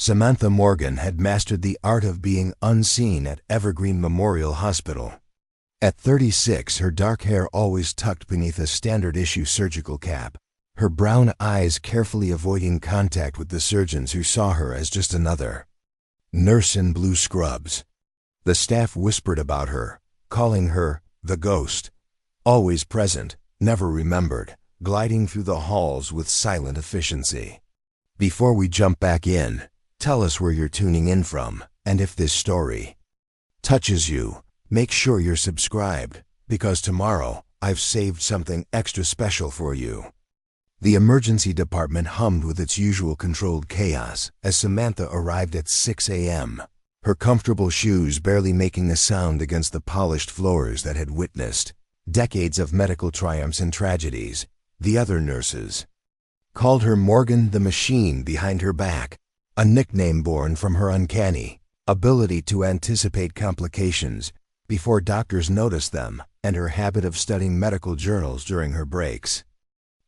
Samantha Morgan had mastered the art of being unseen at Evergreen Memorial Hospital. At 36, her dark hair always tucked beneath a standard-issue surgical cap, her brown eyes carefully avoiding contact with the surgeons who saw her as just another nurse in blue scrubs. The staff whispered about her, calling her the ghost, always present, never remembered, gliding through the halls with silent efficiency. Before we jump back in, tell us where you're tuning in from, and if this story touches you, make sure you're subscribed, because tomorrow I've saved something extra special for you. The emergency department hummed with its usual controlled chaos as Samantha arrived at 6 a.m., her comfortable shoes barely making a sound against the polished floors that had witnessed decades of medical triumphs and tragedies. The other nurses called her Morgan the Machine behind her back, a nickname born from her uncanny ability to anticipate complications before doctors noticed them, and her habit of studying medical journals during her breaks.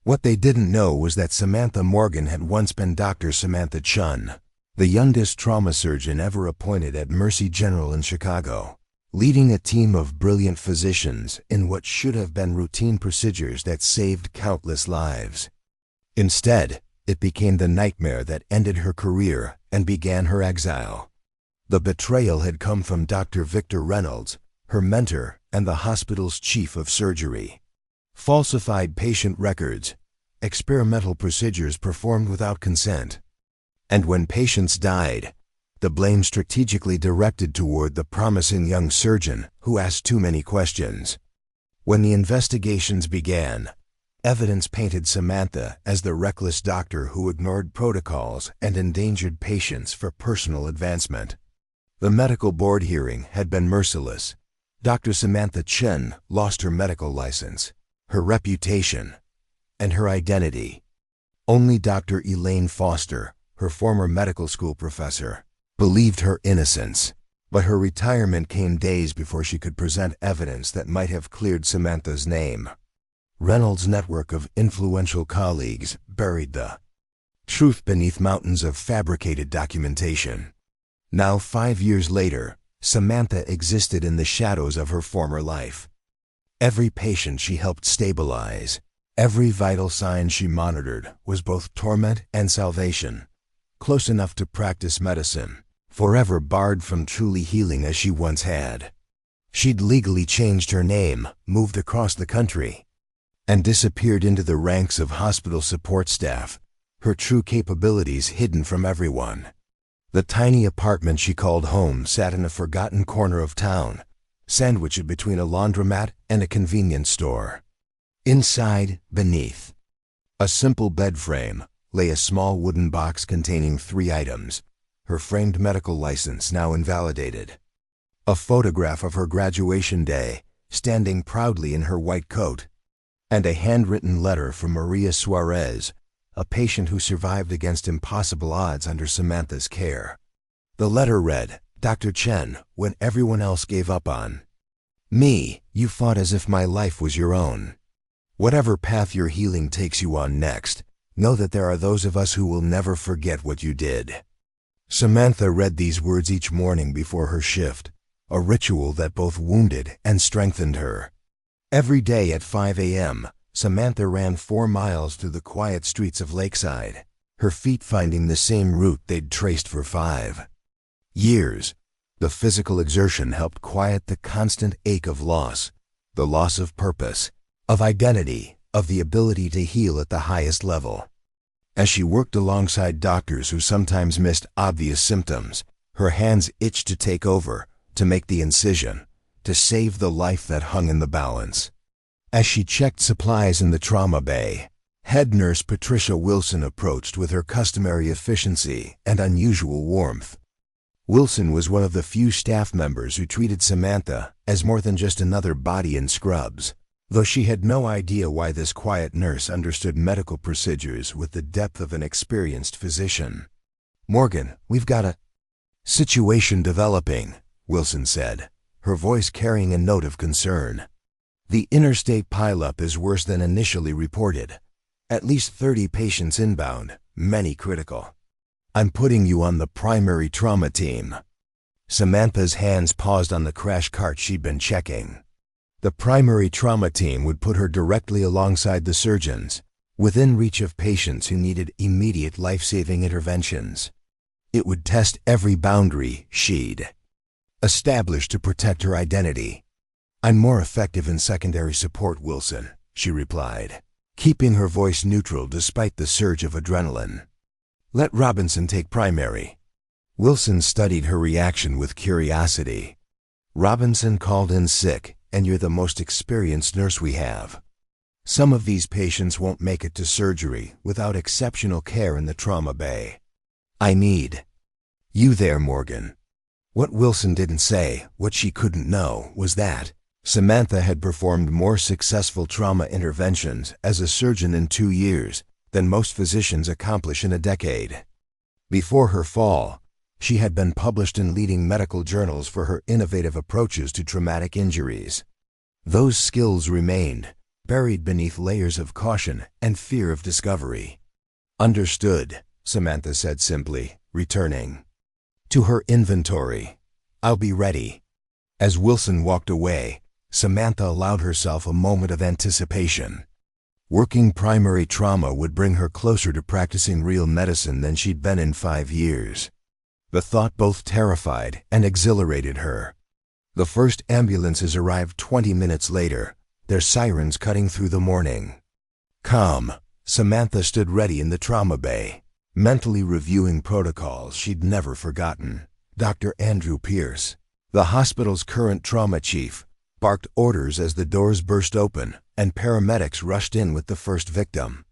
What they didn't know was that Samantha Morgan had once been Dr. Samantha Chun, the youngest trauma surgeon ever appointed at Mercy General in Chicago, leading a team of brilliant physicians in what should have been routine procedures that saved countless lives. Instead, it became the nightmare that ended her career and began her exile. The betrayal had come from Dr. Victor Reynolds, her mentor and the hospital's chief of surgery. Falsified patient records, experimental procedures performed without consent. And when patients died, the blame strategically directed toward the promising young surgeon who asked too many questions. When the investigations began, evidence painted Samantha as the reckless doctor who ignored protocols and endangered patients for personal advancement. The medical board hearing had been merciless. Dr. Samantha Chen lost her medical license, her reputation, and her identity. Only Dr. Elaine Foster, her former medical school professor, believed her innocence, but her retirement came days before she could present evidence that might have cleared Samantha's name. Reynolds' network of influential colleagues buried the truth beneath mountains of fabricated documentation. Now, 5 years later, Samantha existed in the shadows of her former life. Every patient she helped stabilize, every vital sign she monitored was both torment and salvation. Close enough to practice medicine, forever barred from truly healing as she once had. She'd legally changed her name, moved across the country, and disappeared into the ranks of hospital support staff, her true capabilities hidden from everyone. The tiny apartment she called home sat in a forgotten corner of town, sandwiched between a laundromat and a convenience store. Inside, beneath a simple bed frame, lay a small wooden box containing 3 items, her framed medical license now invalidated, a photograph of her graduation day, standing proudly in her white coat, and a handwritten letter from Maria Suarez, a patient who survived against impossible odds under Samantha's care. The letter read, "Dr. Chen, when everyone else gave up on me, you fought as if my life was your own. Whatever path your healing takes you on next, know that there are those of us who will never forget what you did." Samantha read these words each morning before her shift, a ritual that both wounded and strengthened her. Every day at 5 a.m., Samantha ran 4 miles through the quiet streets of Lakeside, her feet finding the same route they'd traced for 5 years. The physical exertion helped quiet the constant ache of loss, the loss of purpose, of identity, of the ability to heal at the highest level. As she worked alongside doctors who sometimes missed obvious symptoms, her hands itched to take over, to make the incision, to save the life that hung in the balance. As she checked supplies in the trauma bay, head nurse Patricia Wilson approached with her customary efficiency and unusual warmth. Wilson was one of the few staff members who treated Samantha as more than just another body in scrubs, though she had no idea why this quiet nurse understood medical procedures with the depth of an experienced physician. "Morgan, we've got a situation developing," Wilson said, her voice carrying a note of concern. "The interstate pileup is worse than initially reported. At least 30 patients inbound, many critical. I'm putting you on the primary trauma team." Samantha's hands paused on the crash cart she'd been checking. The primary trauma team would put her directly alongside the surgeons, within reach of patients who needed immediate life-saving interventions. It would test every boundary she'd established to protect her identity. "I'm more effective in secondary support, Wilson," she replied, keeping her voice neutral despite the surge of adrenaline. "Let Robinson take primary." Wilson studied her reaction with curiosity. "Robinson called in sick, and you're the most experienced nurse we have. Some of these patients won't make it to surgery without exceptional care in the trauma bay. I need you there, Morgan." What Wilson didn't say, what she couldn't know, was that Samantha had performed more successful trauma interventions as a surgeon in 2 years than most physicians accomplish in a decade. Before her fall, she had been published in leading medical journals for her innovative approaches to traumatic injuries. Those skills remained, buried beneath layers of caution and fear of discovery. "Understood," Samantha said simply, returning to her inventory. "I'll be ready." As Wilson walked away, Samantha allowed herself a moment of anticipation. Working primary trauma would bring her closer to practicing real medicine than she'd been in 5 years. The thought both terrified and exhilarated her. The first ambulances arrived 20 minutes later, their sirens cutting through the morning. Calm, Samantha stood ready in the trauma bay, mentally reviewing protocols she'd never forgotten. Dr. Andrew Pierce, the hospital's current trauma chief, barked orders as the doors burst open and paramedics rushed in with the first victim.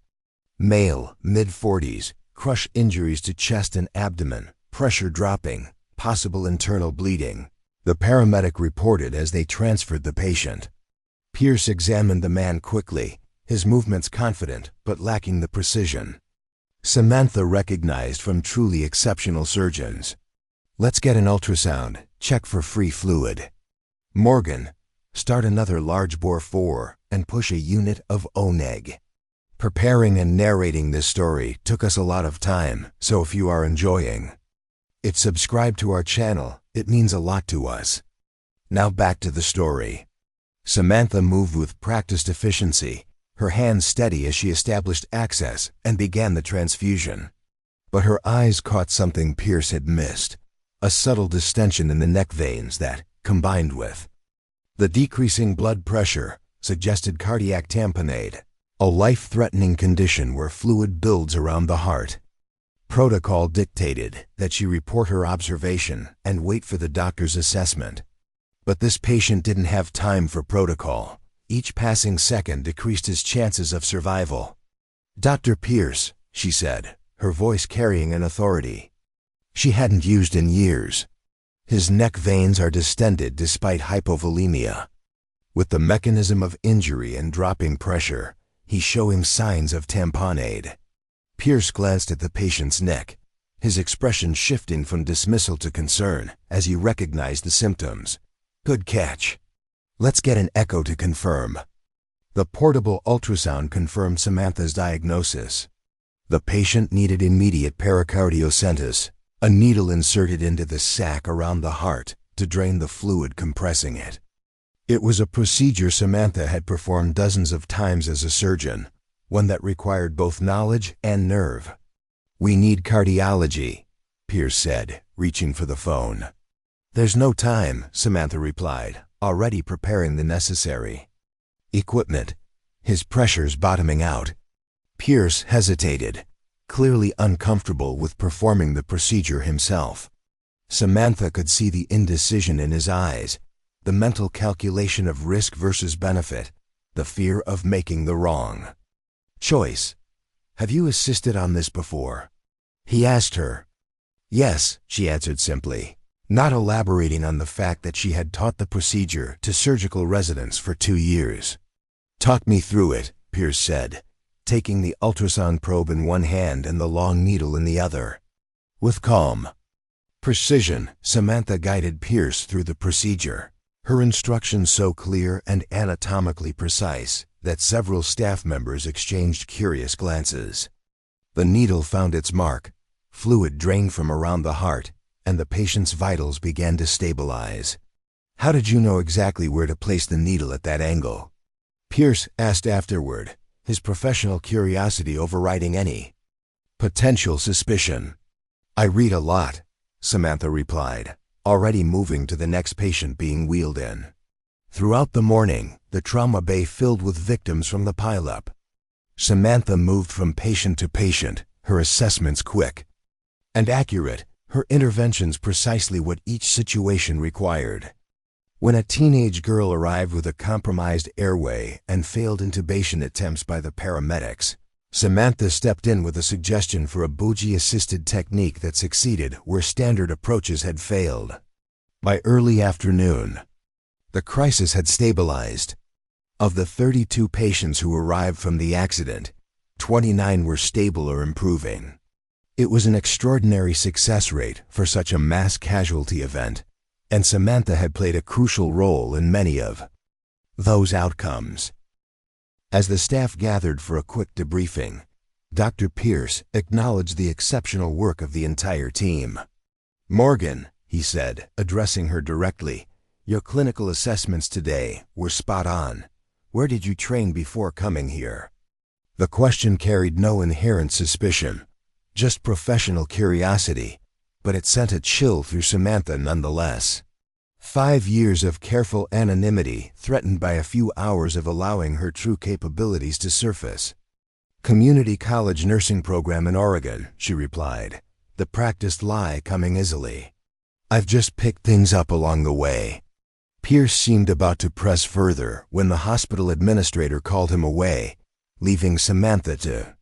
Male, mid-40s, crush injuries to chest and abdomen, pressure dropping, possible internal bleeding, the paramedic reported as they transferred the patient. Pierce examined the man quickly, his movements confident but lacking the precision Samantha recognized from truly exceptional surgeons. "Let's get an ultrasound, check for free fluid. Morgan, start another large bore 4 and push a unit of O-neg." Preparing and narrating this story took us a lot of time, so if you are enjoying it, subscribe to our channel, it means a lot to us. Now back to the story. Samantha moved with practiced efficiency, her hands steady as she established access and began the transfusion. But her eyes caught something Pierce had missed, a subtle distension in the neck veins that, combined with the decreasing blood pressure, suggested cardiac tamponade, a life-threatening condition where fluid builds around the heart. Protocol dictated that she report her observation and wait for the doctor's assessment. But this patient didn't have time for protocol. Each passing second decreased his chances of survival. "Dr. Pierce," she said, her voice carrying an authority she hadn't used in years. "His neck veins are distended despite hypovolemia. With the mechanism of injury and dropping pressure, he's showing signs of tamponade." Pierce glanced at the patient's neck, his expression shifting from dismissal to concern as he recognized the symptoms. "Good catch. Let's get an echo to confirm." The portable ultrasound confirmed Samantha's diagnosis. The patient needed immediate pericardiocentis, a needle inserted into the sac around the heart to drain the fluid compressing it. It was a procedure Samantha had performed dozens of times as a surgeon, one that required both knowledge and nerve. "We need cardiology," Pierce said, reaching for the phone. "There's no time," Samantha replied, already preparing the necessary equipment. His pressure's bottoming out. Pierce hesitated, clearly uncomfortable with performing the procedure himself. Samantha could see the indecision in his eyes, the mental calculation of risk versus benefit, the fear of making the wrong choice. "Have you assisted on this before?" he asked her. "Yes," she answered simply, not elaborating on the fact that she had taught the procedure to surgical residents for 2 years. "Talk me through it," Pierce said, taking the ultrasound probe in one hand and the long needle in the other. With calm precision, Samantha guided Pierce through the procedure, her instructions so clear and anatomically precise that several staff members exchanged curious glances. The needle found its mark, Fluid drained from around the heart, and the patient's vitals began to stabilize. "How did you know exactly where to place the needle at that angle?" Pierce asked afterward, his professional curiosity overriding any potential suspicion. "I read a lot," Samantha replied, already moving to the next patient being wheeled in. Throughout the morning, the trauma bay filled with victims from the pileup. Samantha moved from patient to patient, her assessments quick and accurate, her interventions precisely what each situation required. When a teenage girl arrived with a compromised airway and failed intubation attempts by the paramedics, Samantha stepped in with a suggestion for a bougie-assisted technique that succeeded where standard approaches had failed. By early afternoon, the crisis had stabilized. Of the 32 patients who arrived from the accident, 29 were stable or improving. It was an extraordinary success rate for such a mass casualty event, and Samantha had played a crucial role in many of those outcomes. As the staff gathered for a quick debriefing, Dr. Pierce acknowledged the exceptional work of the entire team. "Morgan," he said, addressing her directly, "your clinical assessments today were spot on. Where did you train before coming here?" The question carried no inherent suspicion, just professional curiosity, but it sent a chill through Samantha nonetheless. 5 years of careful anonymity threatened by a few hours of allowing her true capabilities to surface. "Community college nursing program in Oregon," she replied, the practiced lie coming easily. "I've just picked things up along the way." Pierce seemed about to press further when the hospital administrator called him away, leaving Samantha to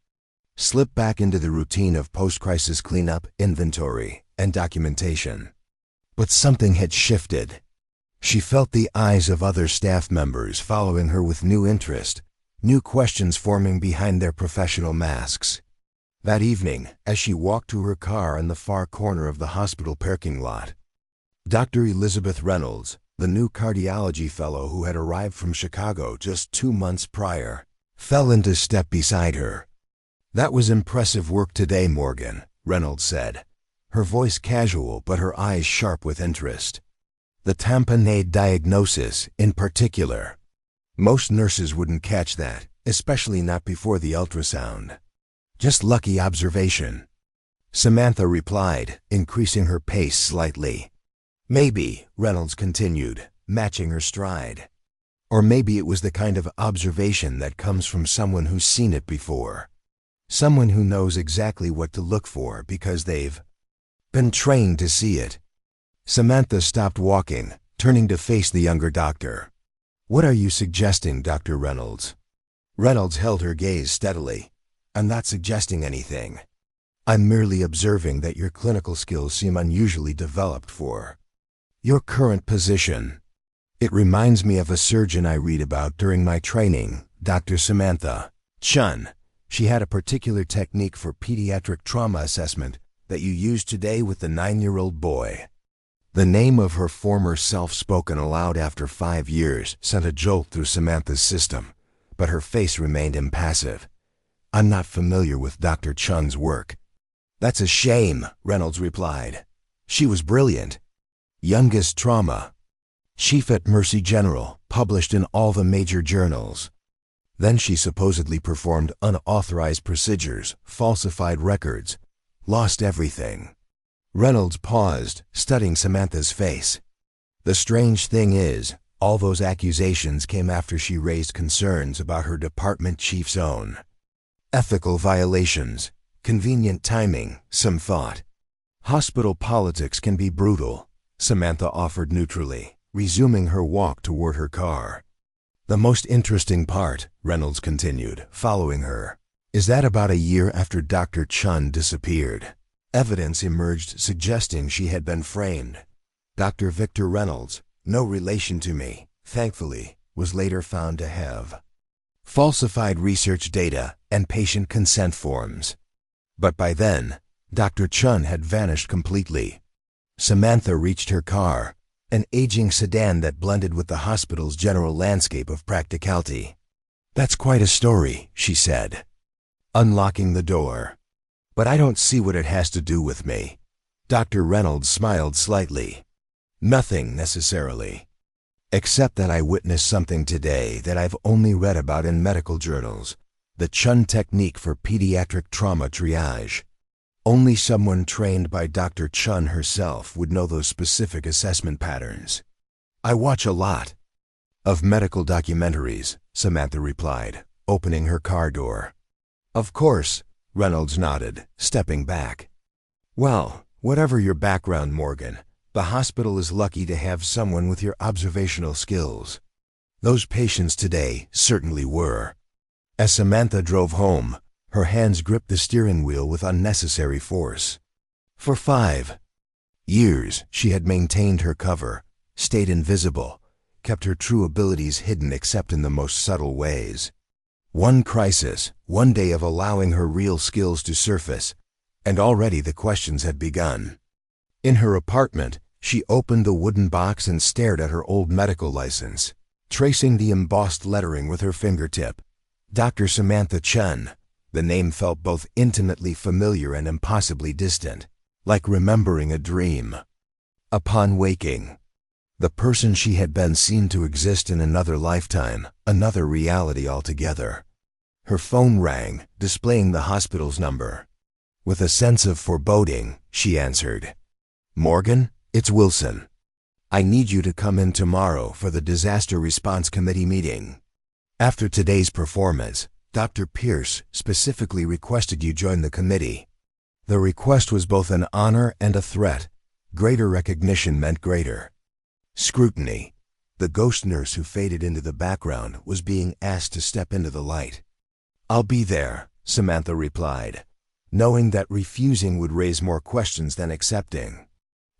slip back into the routine of post-crisis cleanup, inventory, and documentation. But something had shifted. She felt the eyes of other staff members following her with new interest, new questions forming behind their professional masks. That evening, as she walked to her car in the far corner of the hospital parking lot, Dr. Elizabeth Reynolds, the new cardiology fellow who had arrived from Chicago just 2 months prior, fell into step beside her. "That was impressive work today, Morgan," Reynolds said, her voice casual but her eyes sharp with interest. "The tamponade diagnosis, in particular. Most nurses wouldn't catch that, especially not before the ultrasound. Just lucky observation." Samantha replied, increasing her pace slightly. "Maybe," Reynolds continued, matching her stride. "Or maybe it was the kind of observation that comes from someone who's seen it before. Someone who knows exactly what to look for because they've been trained to see it." Samantha stopped walking, turning to face the younger doctor. "What are you suggesting, Dr. Reynolds?" Reynolds held her gaze steadily. "I'm not suggesting anything. I'm merely observing that your clinical skills seem unusually developed for your current position. It reminds me of a surgeon I read about during my training, Dr. Samantha Chun. She had a particular technique for pediatric trauma assessment that you used today with the 9-year-old boy." The name of her former self spoken aloud after 5 years sent a jolt through Samantha's system, but her face remained impassive. "I'm not familiar with Dr. Chun's work." "That's a shame," Reynolds replied. "She was brilliant. Youngest trauma chief at Mercy General, published in all the major journals. Then she supposedly performed unauthorized procedures, falsified records, lost everything." Reynolds paused, studying Samantha's face. "The strange thing is, all those accusations came after she raised concerns about her department chief's own ethical violations. Convenient timing, some thought." "Hospital politics can be brutal," Samantha offered neutrally, resuming her walk toward her car. "The most interesting part," Reynolds continued, following her, "is that about a year after Dr. Chun disappeared, evidence emerged suggesting she had been framed. Dr. Victor Reynolds, no relation to me, thankfully, was later found to have falsified research data and patient consent forms. But by then, Dr. Chun had vanished completely." Samantha reached her car, an aging sedan that blended with the hospital's general landscape of practicality. "That's quite a story," she said, unlocking the door. But I don't see what it has to do with me. Dr. Reynolds smiled slightly. Nothing necessarily. Except that I witnessed something today that I've only read about in medical journals. The Chun technique for pediatric trauma triage. Only someone trained by Dr. Chun herself would know those specific assessment patterns. I watch a lot of medical documentaries, Samantha replied, opening her car door. Of course, Reynolds nodded, stepping back. Well, whatever your background, Morgan, the hospital is lucky to have someone with your observational skills. Those patients today certainly were. As Samantha drove home, her hands gripped the steering wheel with unnecessary force. For 5 years, she had maintained her cover, stayed invisible, kept her true abilities hidden except in the most subtle ways. One crisis, one day of allowing her real skills to surface, and already the questions had begun. In her apartment, she opened the wooden box and stared at her old medical license, tracing the embossed lettering with her fingertip. Dr. Samantha Chun. The name felt both intimately familiar and impossibly distant, like remembering a dream. Upon waking, the person she had been seemed to exist in another lifetime, another reality altogether. Her phone rang, displaying the hospital's number. With a sense of foreboding, she answered. Morgan, it's Wilson. I need you to come in tomorrow for the Disaster Response Committee meeting. After today's performance, Dr. Pierce specifically requested you join the committee. The request was both an honor and a threat. Greater recognition meant greater scrutiny. The ghost nurse who faded into the background was being asked to step into the light. I'll be there, Samantha replied, knowing that refusing would raise more questions than accepting.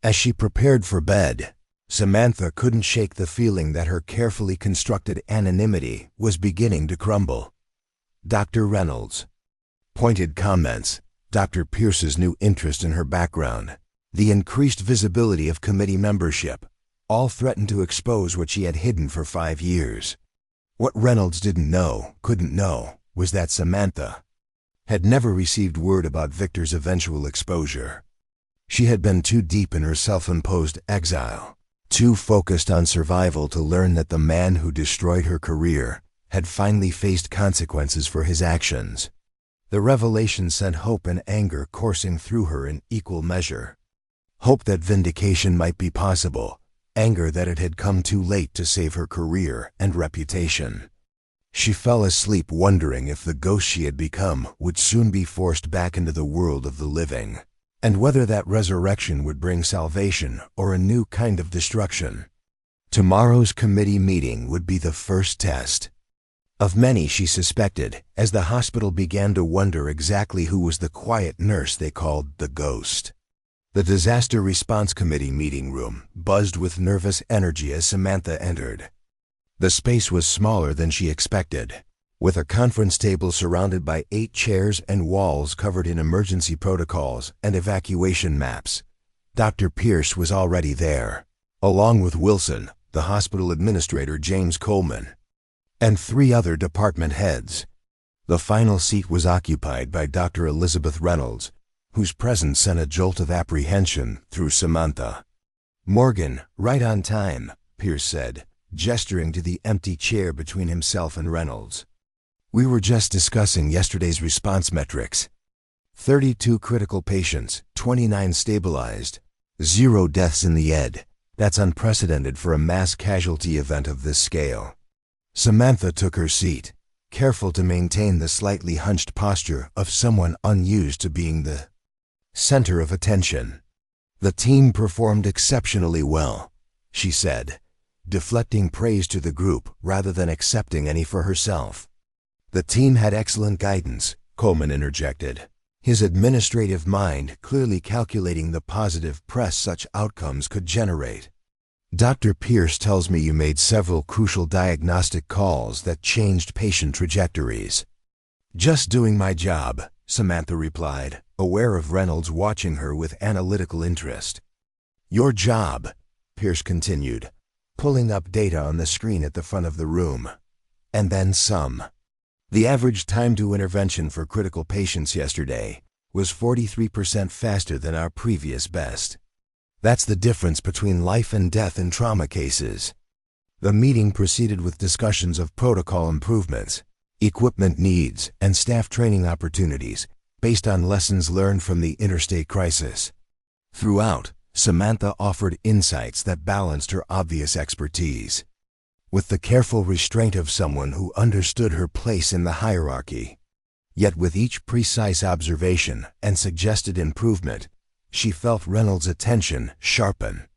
As she prepared for bed, Samantha couldn't shake the feeling that her carefully constructed anonymity was beginning to crumble. Dr. Reynolds. Pointed comments, Dr. Pierce's new interest in her background, the increased visibility of committee membership, all threatened to expose what she had hidden for 5 years. What Reynolds didn't know, couldn't know, was that Samantha had never received word about Victor's eventual exposure. She had been too deep in her self-imposed exile, too focused on survival to learn that the man who destroyed her career had finally faced consequences for his actions. The revelation sent hope and anger coursing through her in equal measure. Hope that vindication might be possible, anger that it had come too late to save her career and reputation. She fell asleep wondering if the ghost she had become would soon be forced back into the world of the living, and whether that resurrection would bring salvation or a new kind of destruction. Tomorrow's committee meeting would be the first test of many, she suspected, as the hospital began to wonder exactly who was the quiet nurse they called the ghost. The Disaster Response Committee meeting room buzzed with nervous energy as Samantha entered. The space was smaller than she expected, with a conference table surrounded by 8 chairs and walls covered in emergency protocols and evacuation maps. Dr. Pierce was already there, along with Wilson, the hospital administrator James Coleman, and 3 other department heads. The final seat was occupied by Dr. Elizabeth Reynolds, whose presence sent a jolt of apprehension through Samantha. Morgan, right on time, Pierce said, gesturing to the empty chair between himself and Reynolds. We were just discussing yesterday's response metrics. 32 critical patients, 29 stabilized, 0 deaths in the ED. That's unprecedented for a mass casualty event of this scale. Samantha took her seat, careful to maintain the slightly hunched posture of someone unused to being the center of attention. The team performed exceptionally well, she said, deflecting praise to the group rather than accepting any for herself. The team had excellent guidance, Coleman interjected, his administrative mind clearly calculating the positive press such outcomes could generate. Dr. Pierce tells me you made several crucial diagnostic calls that changed patient trajectories. Just doing my job, Samantha replied, aware of Reynolds watching her with analytical interest. Your job, Pierce continued, pulling up data on the screen at the front of the room. And then some. The average time to intervention for critical patients yesterday, was 43% faster than our previous best. That's the difference between life and death in trauma cases. The meeting proceeded with discussions of protocol improvements, equipment needs, and staff training opportunities based on lessons learned from the interstate crisis. Throughout, Samantha offered insights that balanced her obvious expertise with the careful restraint of someone who understood her place in the hierarchy. Yet with each precise observation and suggested improvement, she felt Reynolds' attention sharpen.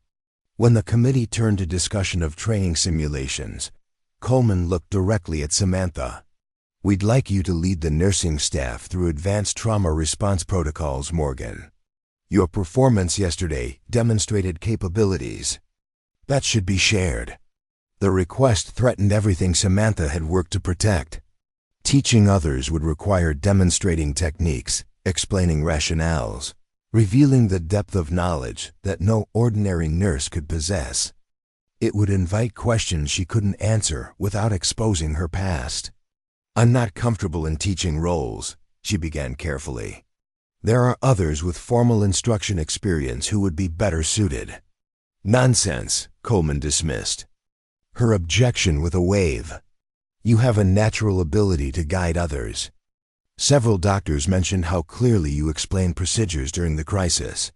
When the committee turned to discussion of training simulations, Coleman looked directly at Samantha. "We'd like you to lead the nursing staff through advanced trauma response protocols, Morgan. Your performance yesterday demonstrated capabilities that should be shared." The request threatened everything Samantha had worked to protect. Teaching others would require demonstrating techniques, explaining rationales, revealing the depth of knowledge that no ordinary nurse could possess. It would invite questions she couldn't answer without exposing her past. "I'm not comfortable in teaching roles," she began carefully. "There are others with formal instruction experience who would be better suited." "Nonsense," Coleman dismissed her objection with a wave. "You have a natural ability to guide others. Several doctors mentioned how clearly you explained procedures during the crisis."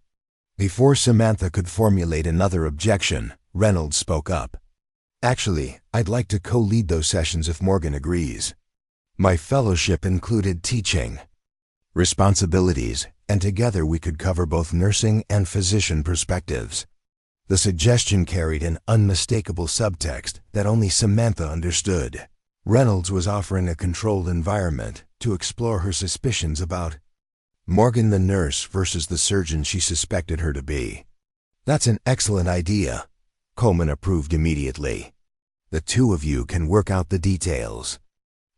Before Samantha could formulate another objection, Reynolds spoke up. "Actually, I'd like to co-lead those sessions if Morgan agrees. My fellowship included teaching responsibilities, and together we could cover both nursing and physician perspectives." The suggestion carried an unmistakable subtext that only Samantha understood. Reynolds was offering a controlled environment to explore her suspicions about Morgan the nurse versus the surgeon she suspected her to be. "That's an excellent idea," Coleman approved immediately. "The two of you can work out the details.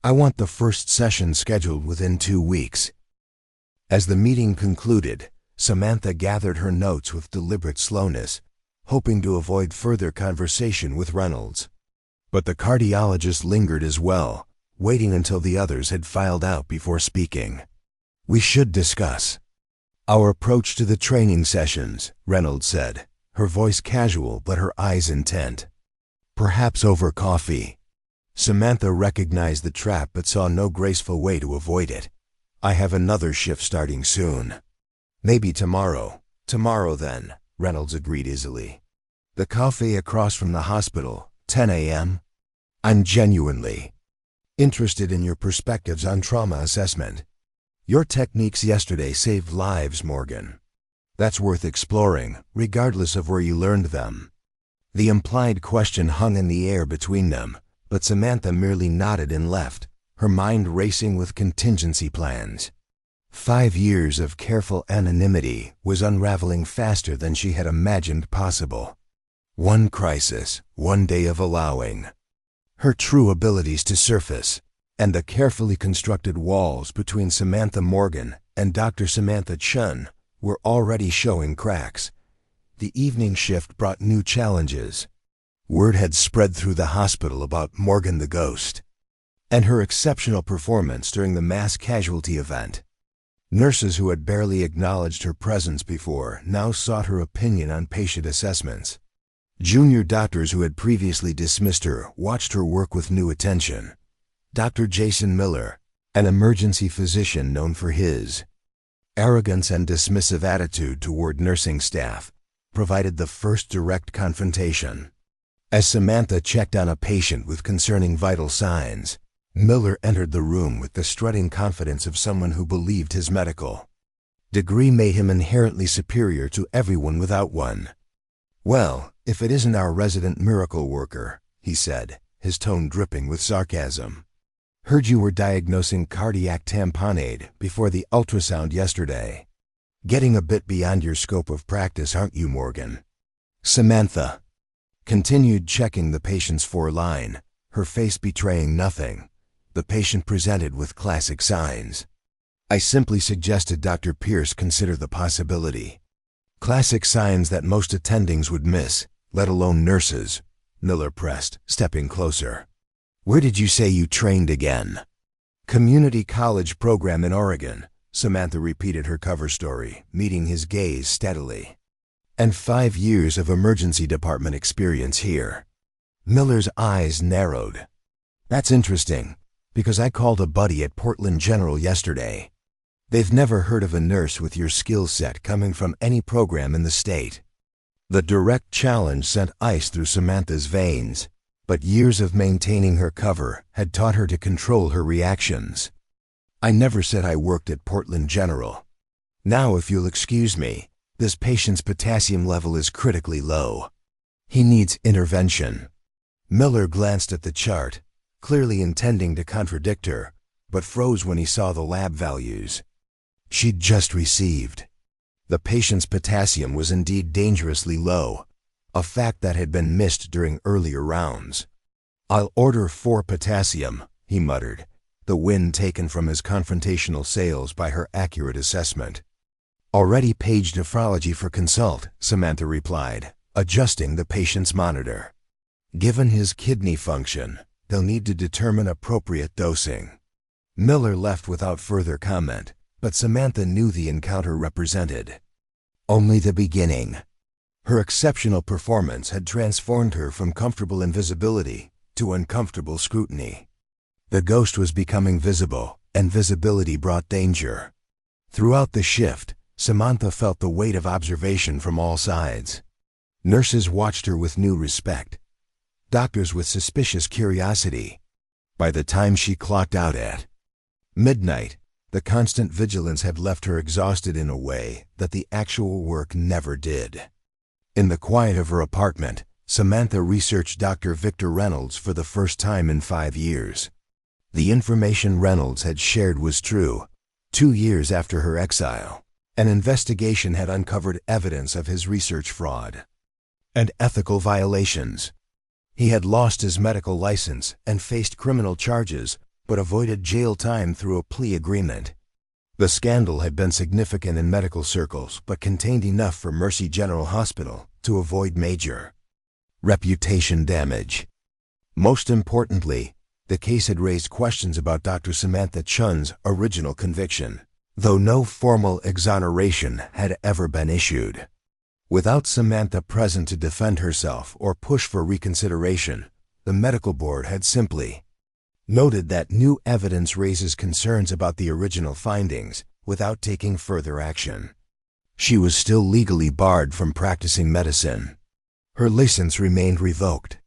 I want the first session scheduled within 2 weeks." As the meeting concluded, Samantha gathered her notes with deliberate slowness, hoping to avoid further conversation with Reynolds. But the cardiologist lingered as well, waiting until the others had filed out before speaking. "We should discuss our approach to the training sessions," Reynolds said, her voice casual but her eyes intent. "Perhaps over coffee." Samantha recognized the trap but saw no graceful way to avoid it. "I have another shift starting soon." "Maybe tomorrow." "Tomorrow then," Reynolds agreed easily. "The cafe across from the hospital, 10 a.m. I'm genuinely interested in your perspectives on trauma assessment. Your techniques yesterday saved lives, Morgan. That's worth exploring, regardless of where you learned them." The implied question hung in the air between them, but Samantha merely nodded and left, her mind racing with contingency plans. 5 years of careful anonymity was unraveling faster than she had imagined possible. One crisis, one day of allowing her true abilities to surface, and the carefully constructed walls between Samantha Morgan and Dr. Samantha Chun were already showing cracks. The evening shift brought new challenges. Word had spread through the hospital about Morgan the Ghost and her exceptional performance during the mass casualty event. Nurses who had barely acknowledged her presence before now sought her opinion on patient assessments. Junior doctors who had previously dismissed her watched her work with new attention. Dr. Jason Miller, an emergency physician known for his arrogance and dismissive attitude toward nursing staff, provided the first direct confrontation. As Samantha checked on a patient with concerning vital signs, Miller entered the room with the strutting confidence of someone who believed his medical degree made him inherently superior to everyone without one. "Well, if it isn't our resident miracle worker," he said, his tone dripping with sarcasm. "Heard you were diagnosing cardiac tamponade before the ultrasound yesterday. Getting a bit beyond your scope of practice, aren't you, Morgan?" Samantha continued checking the patient's foreline, her face betraying nothing. The patient presented with classic signs. "I simply suggested Dr. Pierce consider the possibility." Classic signs that most attendings would miss, let alone nurses, Miller pressed, stepping closer. "Where did you say you trained again?" "Community college program in Oregon. Samantha repeated her cover story, meeting his gaze steadily. "And 5 years of emergency department experience here." Miller's eyes narrowed. "That's interesting, because I called a buddy at Portland General yesterday. They've never heard of a nurse with your skill set coming from any program in the state." The direct challenge sent ice through Samantha's veins, but years of maintaining her cover had taught her to control her reactions. "I never said I worked at Portland General. Now, if you'll excuse me, this patient's potassium level is critically low. He needs intervention." Miller glanced at the chart, clearly intending to contradict her, but froze when he saw the lab values she'd just received. The patient's potassium was indeed dangerously low, a fact that had been missed during earlier rounds. "I'll order 4 potassium," he muttered, the wind taken from his confrontational sails by her accurate assessment. "Already paged nephrology for consult," Samantha replied, adjusting the patient's monitor. "Given his kidney function, they'll need to determine appropriate dosing." Miller left without further comment, but Samantha knew the encounter represented only the beginning. Her exceptional performance had transformed her from comfortable invisibility to uncomfortable scrutiny. The ghost was becoming visible, and visibility brought danger. Throughout the shift, Samantha felt the weight of observation from all sides. Nurses watched her with new respect, doctors with suspicious curiosity. By the time she clocked out at midnight, the constant vigilance had left her exhausted in a way that the actual work never did. In the quiet of her apartment, Samantha researched Dr. Victor Reynolds for the first time in 5 years. The information Reynolds had shared was true. 2 years after her exile, an investigation had uncovered evidence of his research fraud and ethical violations. He had lost his medical license and faced criminal charges, but avoided jail time through a plea agreement. The scandal had been significant in medical circles, but contained enough for Mercy General Hospital to avoid major reputation damage. Most importantly, the case had raised questions about Dr. Samantha Chun's original conviction, though no formal exoneration had ever been issued. Without Samantha present to defend herself or push for reconsideration, the medical board had simply noted that new evidence raises concerns about the original findings without taking further action. She was still legally barred from practicing medicine. Her license remained revoked,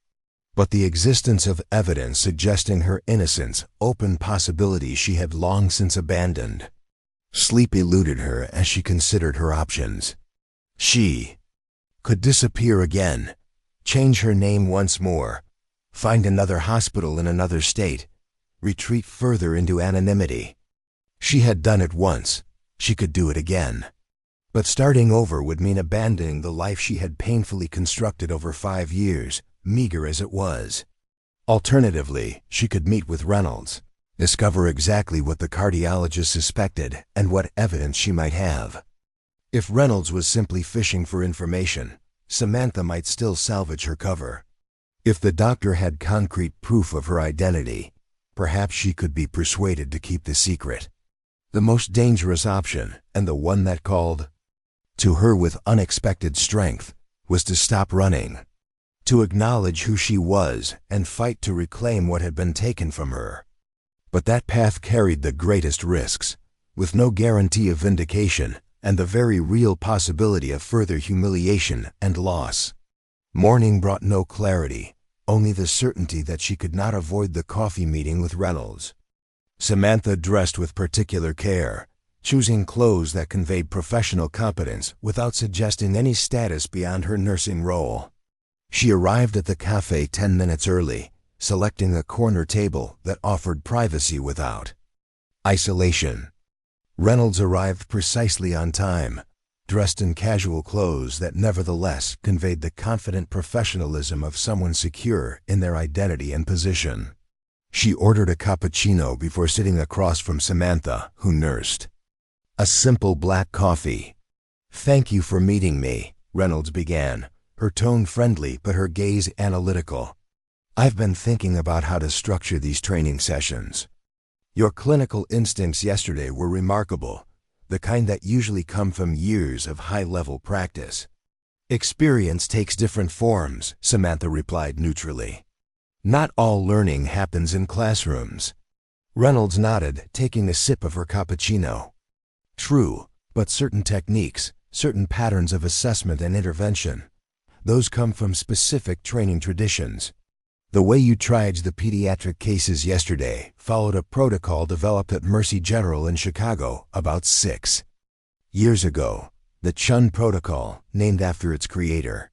but the existence of evidence suggesting her innocence opened possibilities she had long since abandoned. Sleep eluded her as she considered her options. She could disappear again, change her name once more, find another hospital in another state, retreat further into anonymity. She had done it once. She could do it again. But starting over would mean abandoning the life she had painfully constructed over 5 years, meager as it was. Alternatively, she could meet with Reynolds, discover exactly what the cardiologist suspected and what evidence she might have. If Reynolds was simply fishing for information, Samantha might still salvage her cover. If the doctor had concrete proof of her identity, perhaps she could be persuaded to keep the secret. The most dangerous option, and the one that called to her with unexpected strength, was to stop running, to acknowledge who she was and fight to reclaim what had been taken from her. But that path carried the greatest risks, with no guarantee of vindication and the very real possibility of further humiliation and loss. Morning brought no clarity, only the certainty that she could not avoid the coffee meeting with Reynolds. Samantha dressed with particular care, choosing clothes that conveyed professional competence without suggesting any status beyond her nursing role. She arrived at the cafe 10 minutes early, selecting a corner table that offered privacy without isolation. Reynolds arrived precisely on time, dressed in casual clothes that nevertheless conveyed the confident professionalism of someone secure in their identity and position. She ordered a cappuccino before sitting across from Samantha, who nursed. "A simple black coffee." "Thank you for meeting me," Reynolds began, her tone friendly but her gaze analytical. "I've been thinking about how to structure these training sessions. Your clinical instincts yesterday were remarkable, the kind that usually come from years of high-level practice. Experience takes different forms, Samantha replied neutrally. Not all learning happens in classrooms. Reynolds nodded, taking a sip of her cappuccino. True, but certain techniques, certain patterns of assessment and intervention, those come from specific training traditions. The way you triaged the pediatric cases yesterday followed a protocol developed at Mercy General in Chicago about 6 years ago, the Chun Protocol, named after its creator.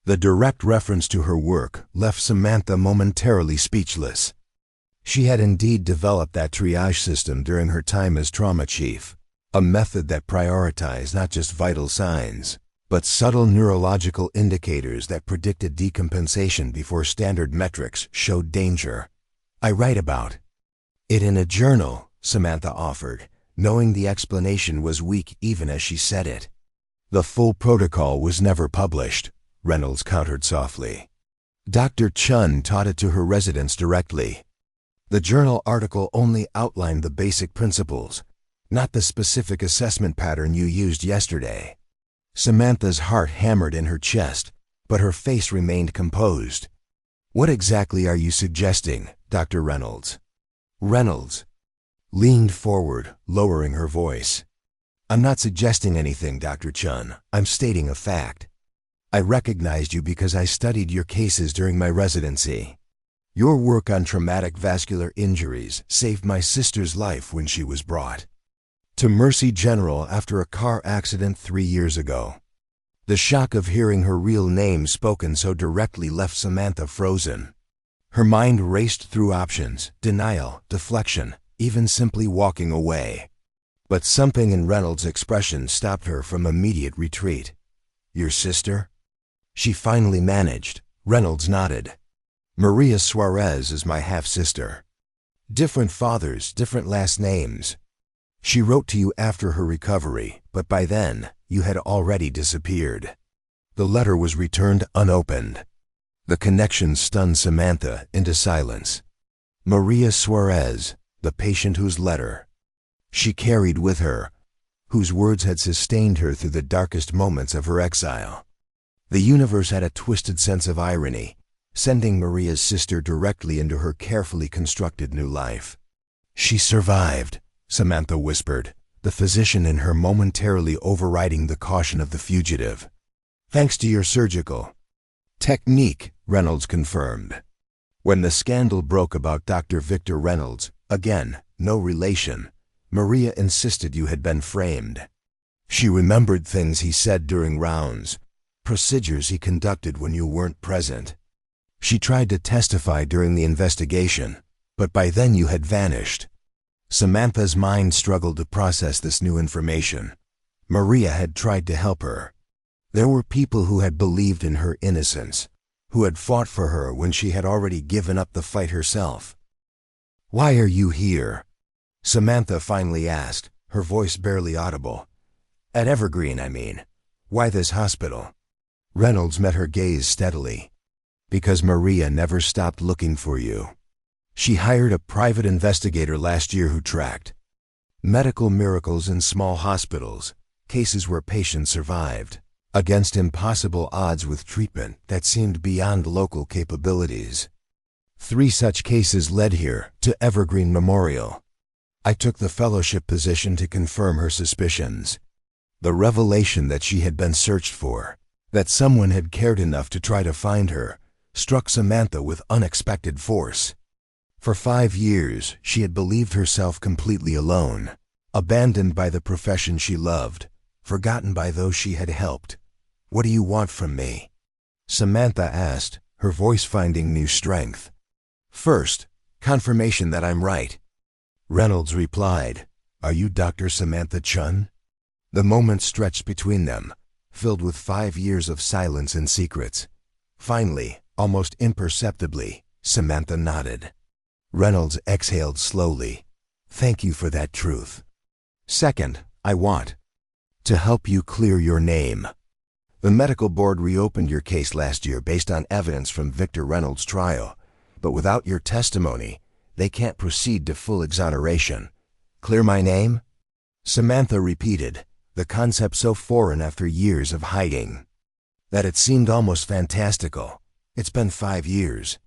The direct reference to her work left Samantha momentarily speechless. She had indeed developed that triage system during her time as trauma chief, a method that prioritized not just vital signs, but subtle neurological indicators that predicted decompensation before standard metrics showed danger. I write about it in a journal, Samantha offered, knowing the explanation was weak even as she said it. The full protocol was never published, Reynolds countered softly. Dr. Chun taught it to her residents directly. The journal article only outlined the basic principles, not the specific assessment pattern you used yesterday. Samantha's heart hammered in her chest, but her face remained composed. What exactly are you suggesting, Dr. Reynolds? Reynolds leaned forward, lowering her voice. I'm not suggesting anything, Dr. Chun. I'm stating a fact. I recognized you because I studied your cases during my residency. Your work on traumatic vascular injuries saved my sister's life when she was brought to Mercy General after a car accident 3 years ago. The shock of hearing her real name spoken so directly left Samantha frozen. Her mind raced through options, denial, deflection, even simply walking away. But something in Reynolds' expression stopped her from immediate retreat. Your sister? She finally managed. Reynolds nodded. Maria Suarez is my half-sister. Different fathers, different last names. She wrote to you after her recovery, but by then, you had already disappeared. The letter was returned unopened. The connection stunned Samantha into silence. Maria Suarez, the patient whose letter she carried with her, whose words had sustained her through the darkest moments of her exile. The universe had a twisted sense of irony, sending Maria's sister directly into her carefully constructed new life. She survived, Samantha whispered, the physician in her momentarily overriding the caution of the fugitive. Thanks to your surgical technique, Reynolds confirmed. When the scandal broke about Dr. Victor Reynolds, again, no relation, Maria insisted you had been framed. She remembered things he said during rounds, procedures he conducted when you weren't present. She tried to testify during the investigation, but by then you had vanished. Samantha's mind struggled to process this new information. Maria had tried to help her. There were people who had believed in her innocence, who had fought for her when she had already given up the fight herself. Why are you here? Samantha finally asked, her voice barely audible. At Evergreen, I mean. Why this hospital? Reynolds met her gaze steadily. Because Maria never stopped looking for you. She hired a private investigator last year who tracked medical miracles in small hospitals, cases where patients survived, against impossible odds with treatment that seemed beyond local capabilities. 3 such cases led here, to Evergreen Memorial. I took the fellowship position to confirm her suspicions. The revelation that she had been searched for, that someone had cared enough to try to find her, struck Samantha with unexpected force. For 5 years, she had believed herself completely alone, abandoned by the profession she loved, forgotten by those she had helped. What do you want from me? Samantha asked, her voice finding new strength. First, confirmation that I'm right. Reynolds replied, Are you Dr. Samantha Chun? The moment stretched between them, filled with 5 years of silence and secrets. Finally, almost imperceptibly, Samantha nodded. Reynolds exhaled slowly. Thank you for that truth. Second, I want to help you clear your name. The medical board reopened your case last year based on evidence from Victor Reynolds' trial, but without your testimony, they can't proceed to full exoneration. Clear my name? Samantha repeated, the concept so foreign after years of hiding that it seemed almost fantastical. It's been 5 years.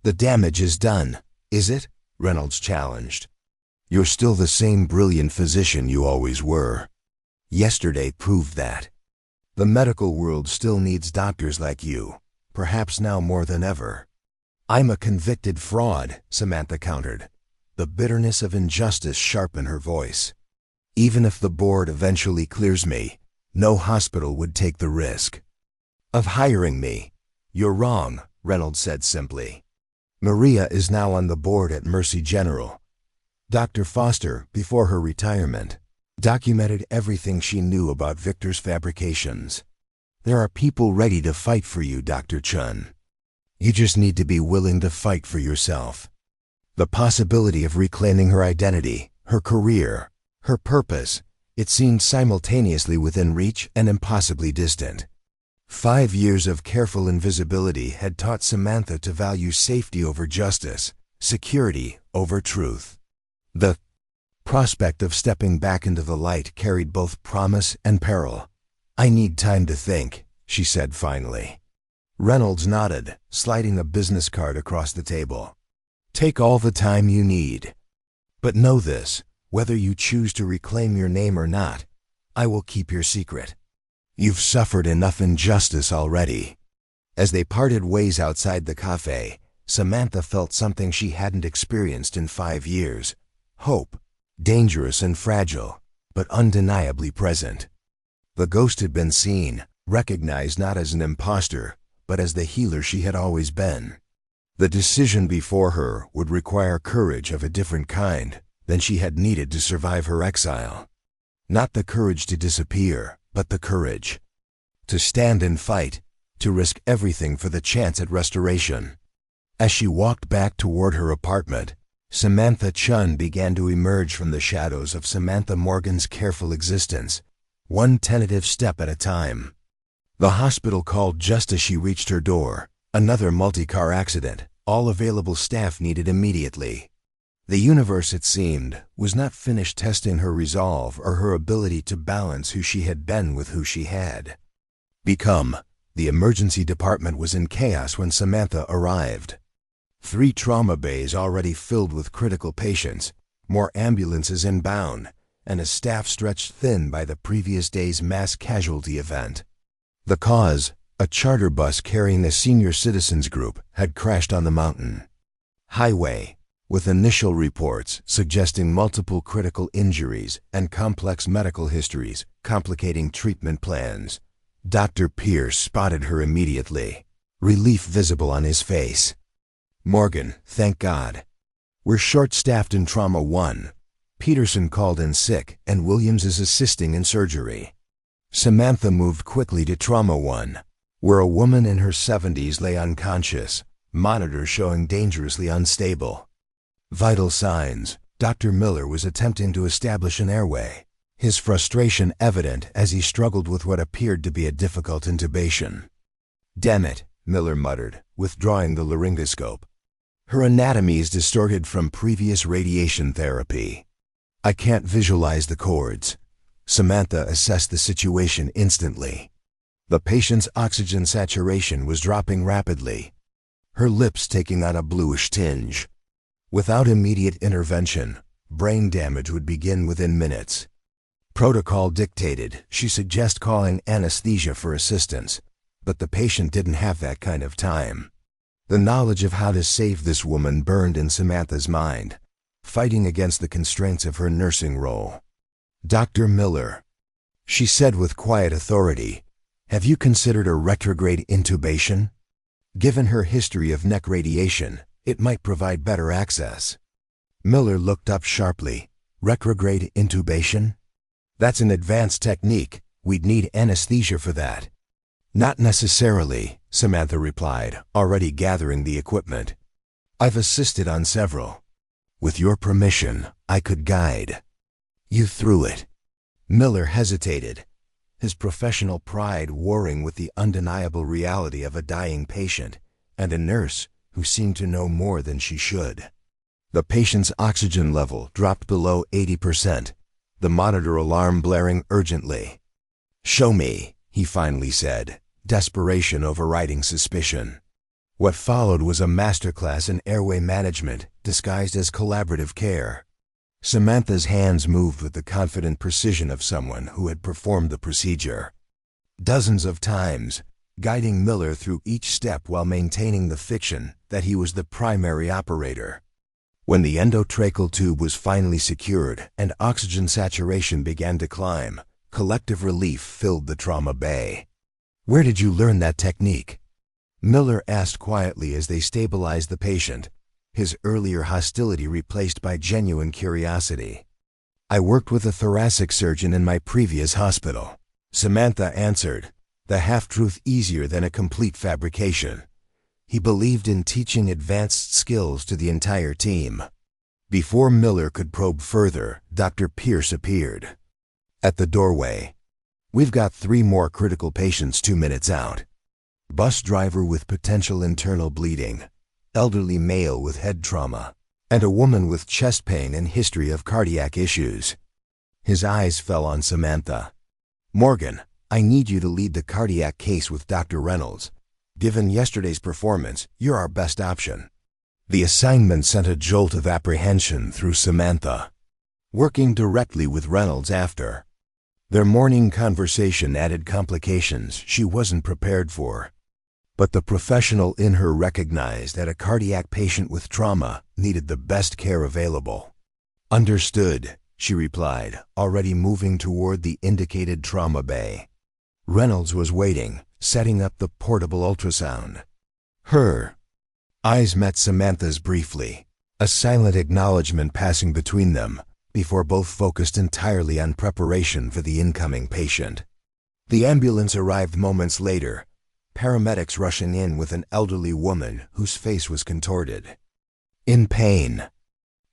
The damage is done, is it? Reynolds challenged. You're still the same brilliant physician you always were. Yesterday proved that. The medical world still needs doctors like you, perhaps now more than ever. I'm a convicted fraud, Samantha countered. The bitterness of injustice sharpened her voice. Even if the board eventually clears me, no hospital would take the risk of hiring me. You're wrong, Reynolds said simply. Maria is now on the board at Mercy General. Dr. Foster, before her retirement, documented everything she knew about Victor's fabrications. There are people ready to fight for you, Dr. Chun. You just need to be willing to fight for yourself. The possibility of reclaiming her identity, her career, her purpose, it seemed simultaneously within reach and impossibly distant. 5 years of careful invisibility had taught Samantha to value safety over justice, security over truth. The prospect of stepping back into the light carried both promise and peril. I need time to think, she said finally. Reynolds nodded, sliding a business card across the table. Take all the time you need. But know this, whether you choose to reclaim your name or not, I will keep your secret. You've suffered enough injustice already. As they parted ways outside the cafe, Samantha felt something she hadn't experienced in 5 years. Hope, dangerous and fragile, but undeniably present. The ghost had been seen, recognized not as an imposter, but as the healer she had always been. The decision before her would require courage of a different kind than she had needed to survive her exile. Not the courage to disappear, but the courage to stand and fight, to risk everything for the chance at restoration. As she walked back toward her apartment, Samantha Chun began to emerge from the shadows of Samantha Morgan's careful existence, one tentative step at a time. The hospital called just as she reached her door. Another multi-car accident, all available staff needed immediately. The universe, it seemed, was not finished testing her resolve or her ability to balance who she had been with who she had become. The emergency department was in chaos when Samantha arrived. 3 trauma bays already filled with critical patients, more ambulances inbound, and a staff stretched thin by the previous day's mass casualty event. The cause, a charter bus carrying a senior citizens group, had crashed on the mountain highway, with initial reports suggesting multiple critical injuries and complex medical histories complicating treatment plans. Dr. Pierce spotted her immediately, relief visible on his face. Morgan, thank God. We're short-staffed in Trauma 1. Peterson called in sick and Williams is assisting in surgery. Samantha moved quickly to Trauma 1, where a woman in her 70s lay unconscious, monitors showing dangerously unstable. Vital signs. Dr. Miller was attempting to establish an airway, his frustration evident as he struggled with what appeared to be a difficult intubation. Damn it, Miller muttered, withdrawing the laryngoscope. Her anatomy is distorted from previous radiation therapy. I can't visualize the cords. Samantha assessed the situation instantly. The patient's oxygen saturation was dropping rapidly, her lips taking on a bluish tinge. Without immediate intervention, brain damage would begin within minutes. Protocol dictated she suggest calling anesthesia for assistance, but the patient didn't have that kind of time. The knowledge of how to save this woman burned in Samantha's mind, fighting against the constraints of her nursing role. Dr. Miller, she said with quiet authority, have you considered a retrograde intubation? Given her history of neck radiation, it might provide better access. Miller looked up sharply. Retrograde intubation? That's an advanced technique. We'd need anesthesia for that. Not necessarily, Samantha replied, already gathering the equipment. I've assisted on several. With your permission, I could guide you through it. Miller hesitated, his professional pride warring with the undeniable reality of a dying patient and a nurse who seemed to know more than she should. The patient's oxygen level dropped below 80%, the monitor alarm blaring urgently. "Show me," he finally said, desperation overriding suspicion. What followed was a masterclass in airway management disguised as collaborative care. Samantha's hands moved with the confident precision of someone who had performed the procedure dozens of times, guiding Miller through each step while maintaining the fiction that he was the primary operator. When the endotracheal tube was finally secured and oxygen saturation began to climb, collective relief filled the trauma bay. "Where did you learn that technique?" Miller asked quietly as they stabilized the patient, his earlier hostility replaced by genuine curiosity. "I worked with a thoracic surgeon in my previous hospital," Samantha answered, the half-truth easier than a complete fabrication. He believed in teaching advanced skills to the entire team. Before Miller could probe further, Dr. Pierce appeared. At the doorway, "We've got 3 more critical patients 2 minutes out. Bus driver with potential internal bleeding, elderly male with head trauma, and a woman with chest pain and history of cardiac issues." His eyes fell on Samantha. "Morgan, I need you to lead the cardiac case with Dr. Reynolds. Given yesterday's performance, you're our best option." The assignment sent a jolt of apprehension through Samantha. Working directly with Reynolds after their morning conversation added complications she wasn't prepared for. But the professional in her recognized that a cardiac patient with trauma needed the best care available. "Understood," she replied, already moving toward the indicated trauma bay. Reynolds was waiting, setting up the portable ultrasound. Her eyes met Samantha's briefly, a silent acknowledgement passing between them, before both focused entirely on preparation for the incoming patient. The ambulance arrived moments later, paramedics rushing in with an elderly woman whose face was contorted. In pain.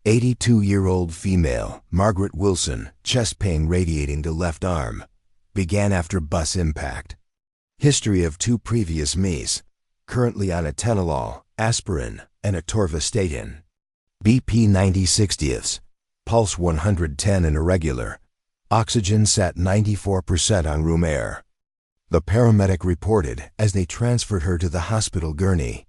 82-year-old female, Margaret Wilson, chest pain radiating to left arm, began after bus impact. History of 2 previous MEs, currently on atenolol, aspirin, and atorvastatin. BP 90/60ths, pulse 110 and irregular, oxygen sat 94% on room air. The paramedic reported as they transferred her to the hospital gurney.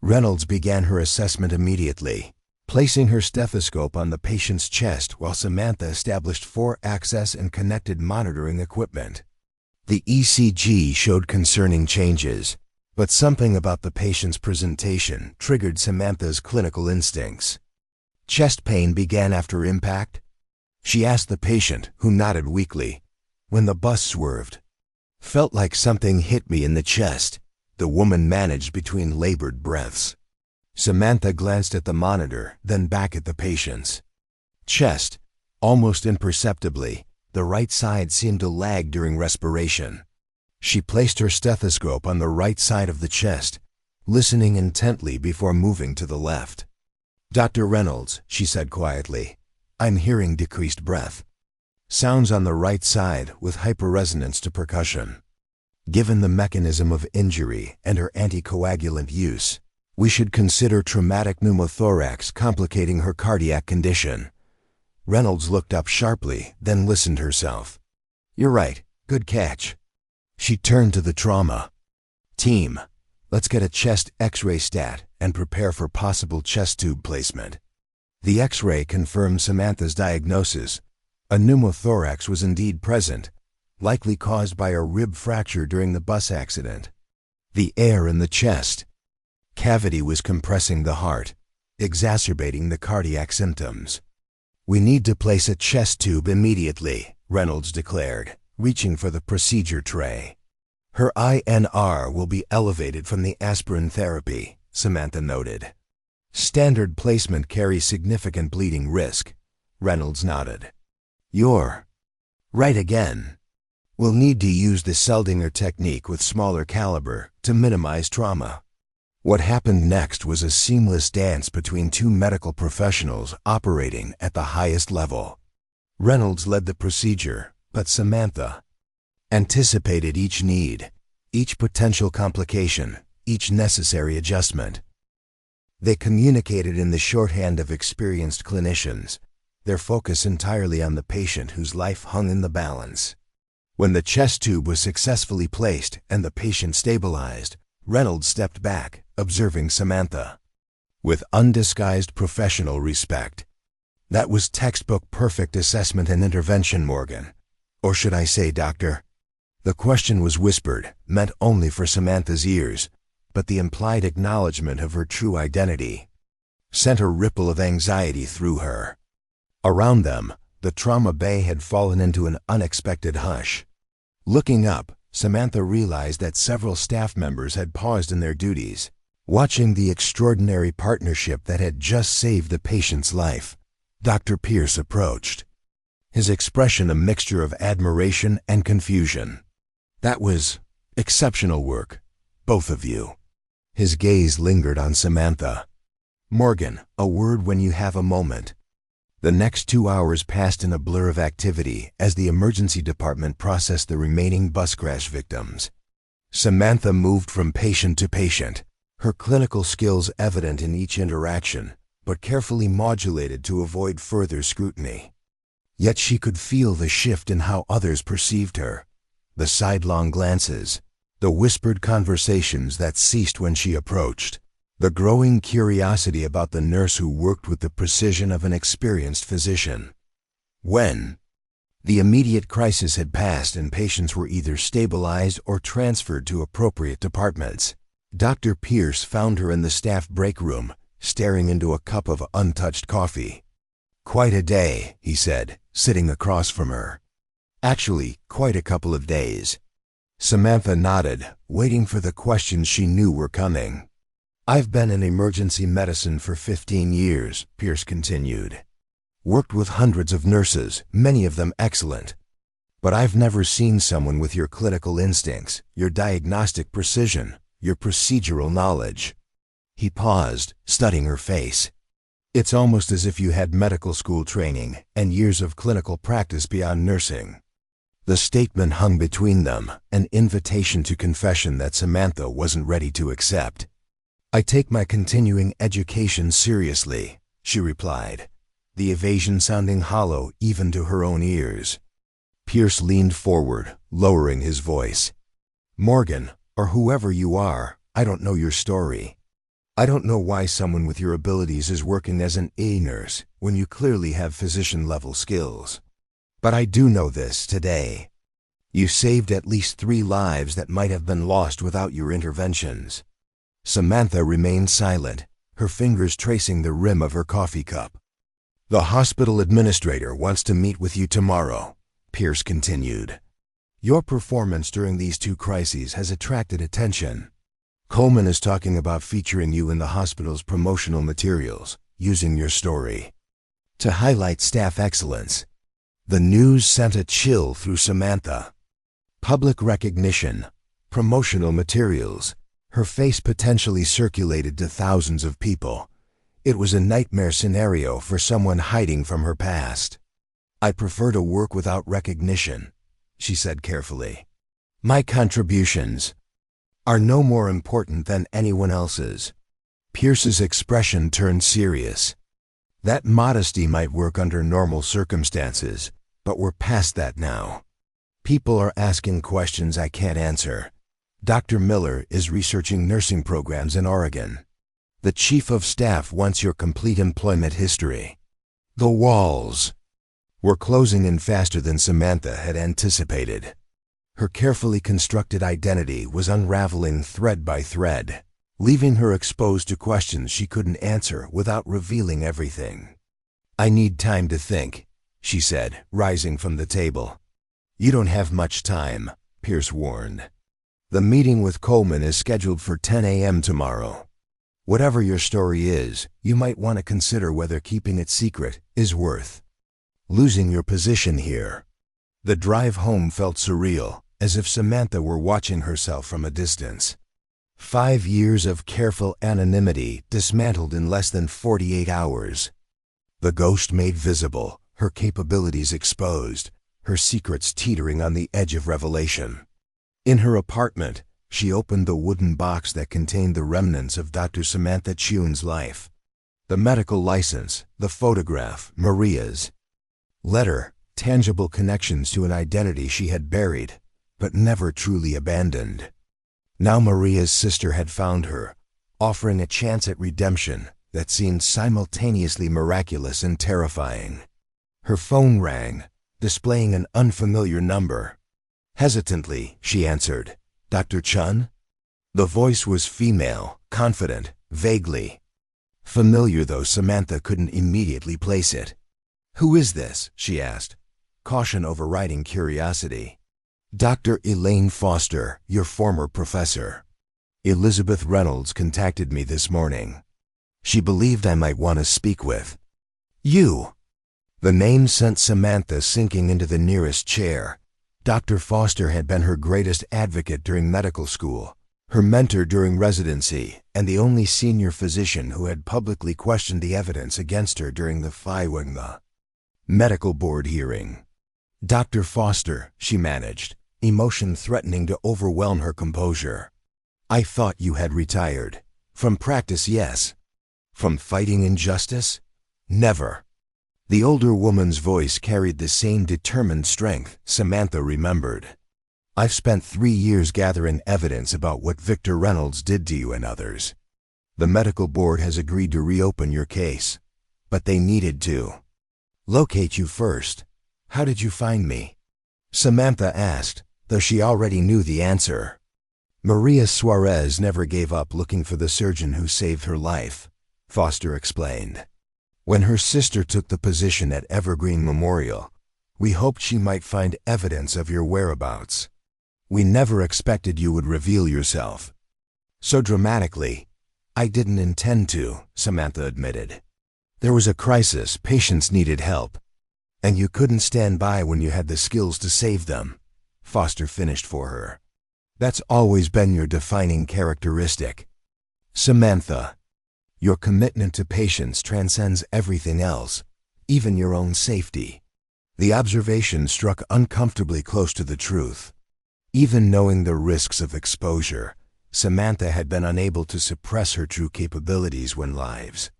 Reynolds began her assessment immediately, placing her stethoscope on the patient's chest while Samantha established 4-access and connected monitoring equipment. The ECG showed concerning changes, but something about the patient's presentation triggered Samantha's clinical instincts. "Chest pain began after impact?" she asked the patient, who nodded weakly, when the bus swerved. "Felt like something hit me in the chest," the woman managed between labored breaths. Samantha glanced at the monitor, then back at the patient's chest. Almost imperceptibly, the right side seemed to lag during respiration. She placed her stethoscope on the right side of the chest, listening intently before moving to the left. "Dr. Reynolds," she said quietly, "I'm hearing decreased breath. Sounds on the right side with hyperresonance to percussion. Given the mechanism of injury and her anticoagulant use, we should consider traumatic pneumothorax complicating her cardiac condition." Reynolds looked up sharply, then listened herself. "You're right. Good catch." She turned to the trauma team. "Let's get a chest X-ray stat and prepare for possible chest tube placement." The X-ray confirmed Samantha's diagnosis. A pneumothorax was indeed present, likely caused by a rib fracture during the bus accident. The air in the chest cavity was compressing the heart, exacerbating the cardiac symptoms. "We need to place a chest tube immediately," Reynolds declared, reaching for the procedure tray. "Her INR will be elevated from the aspirin therapy," Samantha noted. "Standard placement carries significant bleeding risk," Reynolds nodded. "You're right again. We'll need to use the Seldinger technique with smaller caliber to minimize trauma." What happened next was a seamless dance between 2 medical professionals operating at the highest level. Reynolds led the procedure, but Samantha anticipated each need, each potential complication, each necessary adjustment. They communicated in the shorthand of experienced clinicians, their focus entirely on the patient whose life hung in the balance. When the chest tube was successfully placed and the patient stabilized, Reynolds stepped back, observing Samantha with undisguised professional respect. "That was textbook perfect assessment and intervention, Morgan. Or should I say, doctor?" The question was whispered, meant only for Samantha's ears, but the implied acknowledgement of her true identity sent a ripple of anxiety through her. Around them, the trauma bay had fallen into an unexpected hush. Looking up, Samantha realized that several staff members had paused in their duties, watching the extraordinary partnership that had just saved the patient's life. Dr. Pierce approached, his expression a mixture of admiration and confusion. "That was exceptional work, both of you." His gaze lingered on Samantha. "Morgan, a word when you have a moment." The next 2 hours passed in a blur of activity as the emergency department processed the remaining bus crash victims. Samantha moved from patient to patient, her clinical skills evident in each interaction, but carefully modulated to avoid further scrutiny. Yet she could feel the shift in how others perceived her, the sidelong glances, the whispered conversations that ceased when she approached, the growing curiosity about the nurse who worked with the precision of an experienced physician. When the immediate crisis had passed and patients were either stabilized or transferred to appropriate departments, Dr. Pierce found her in the staff break room, staring into a cup of untouched coffee. "Quite a day," he said, sitting across from her. "Actually, quite a couple of days." Samantha nodded, waiting for the questions she knew were coming. "I've been in emergency medicine for 15 years, Pierce continued. "Worked with hundreds of nurses, many of them excellent. But I've never seen someone with your clinical instincts, your diagnostic precision, your procedural knowledge." He paused, studying her face. "It's almost as if you had medical school training and years of clinical practice beyond nursing." The statement hung between them, an invitation to confession that Samantha wasn't ready to accept. "I take my continuing education seriously," she replied, the evasion sounding hollow even to her own ears. Pierce leaned forward, lowering his voice. "Morgan, or whoever you are, I don't know your story. I don't know why someone with your abilities is working as an A nurse when you clearly have physician-level skills. But I do know this today. You saved at least 3 lives that might have been lost without your interventions." Samantha remained silent, her fingers tracing the rim of her coffee cup. "The hospital administrator wants to meet with you tomorrow," Pierce continued. "Your performance during these 2 crises has attracted attention. Coleman is talking about featuring you in the hospital's promotional materials, using your story to highlight staff excellence." The news sent a chill through Samantha. Public recognition, promotional materials. Her face potentially circulated to thousands of people. It was a nightmare scenario for someone hiding from her past. "I prefer to work without recognition," she said carefully. "My contributions are no more important than anyone else's." Pierce's expression turned serious. "That modesty might work under normal circumstances, but we're past that now. People are asking questions I can't answer. Dr. Miller is researching nursing programs in Oregon. The Chief of Staff wants your complete employment history." The walls were closing in faster than Samantha had anticipated. Her carefully constructed identity was unraveling thread by thread, leaving her exposed to questions she couldn't answer without revealing everything. "I need time to think," she said, rising from the table. "You don't have much time," Pierce warned. "The meeting with Coleman is scheduled for 10 a.m. tomorrow. Whatever your story is, you might want to consider whether keeping it secret is worth losing your position here." The drive home felt surreal, as if Samantha were watching herself from a distance. 5 years of careful anonymity dismantled in less than 48 hours. The ghost made visible, her capabilities exposed, her secrets teetering on the edge of revelation. In her apartment, she opened the wooden box that contained the remnants of Dr. Samantha Chune's life. The medical license, the photograph, Maria's, Letter, tangible connections to an identity she had buried, but never truly abandoned. Now Maria's sister had found her, offering a chance at redemption that seemed simultaneously miraculous and terrifying. Her phone rang, displaying an unfamiliar number. Hesitantly, she answered, "Dr. Chun?" The voice was female, confident, vaguely familiar, though Samantha couldn't immediately place it. "Who is this?" she asked, caution overriding curiosity. "Dr. Elaine Foster, your former professor. Elizabeth Reynolds contacted me this morning. She believed I might want to speak with you." The name sent Samantha sinking into the nearest chair. Dr. Foster had been her greatest advocate during medical school, her mentor during residency, and the only senior physician who had publicly questioned the evidence against her during the FIWNGA medical board hearing. "Dr. Foster," she managed, emotion threatening to overwhelm her composure. "I thought you had retired. From practice, yes. From fighting injustice? Never." The older woman's voice carried the same determined strength Samantha remembered. "I've spent 3 years gathering evidence about what Victor Reynolds did to you and others. The medical board has agreed to reopen your case, but they needed to locate you first. How did you find me?" Samantha asked, though she already knew the answer. "Maria Suarez never gave up looking for the surgeon who saved her life," Foster explained. "When her sister took the position at Evergreen Memorial, we hoped she might find evidence of your whereabouts. We never expected you would reveal yourself so dramatically." "I didn't intend to," Samantha admitted. "There was a crisis, patients needed help, and you couldn't stand by when you had the skills to save them," Foster finished for her. "That's always been your defining characteristic, Samantha. Your commitment to patients transcends everything else, even your own safety." The observation struck uncomfortably close to the truth. Even knowing the risks of exposure, Samantha had been unable to suppress her true capabilities when lives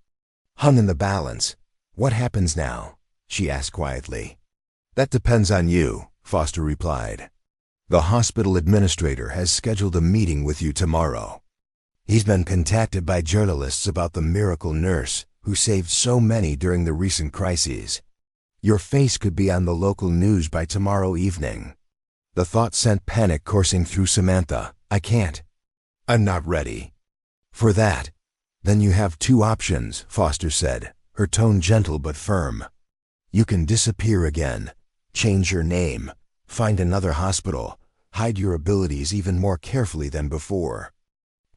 hung in the balance. "What happens now?" she asked quietly. "That depends on you," Foster replied. "The hospital administrator has scheduled a meeting with you tomorrow. He's been contacted by journalists about the miracle nurse who saved so many during the recent crises. Your face could be on the local news by tomorrow evening." The thought sent panic coursing through Samantha. "I can't. I'm not ready for that." "Then you have 2 options," Foster said, her tone gentle but firm. "You can disappear again, change your name, find another hospital, hide your abilities even more carefully than before.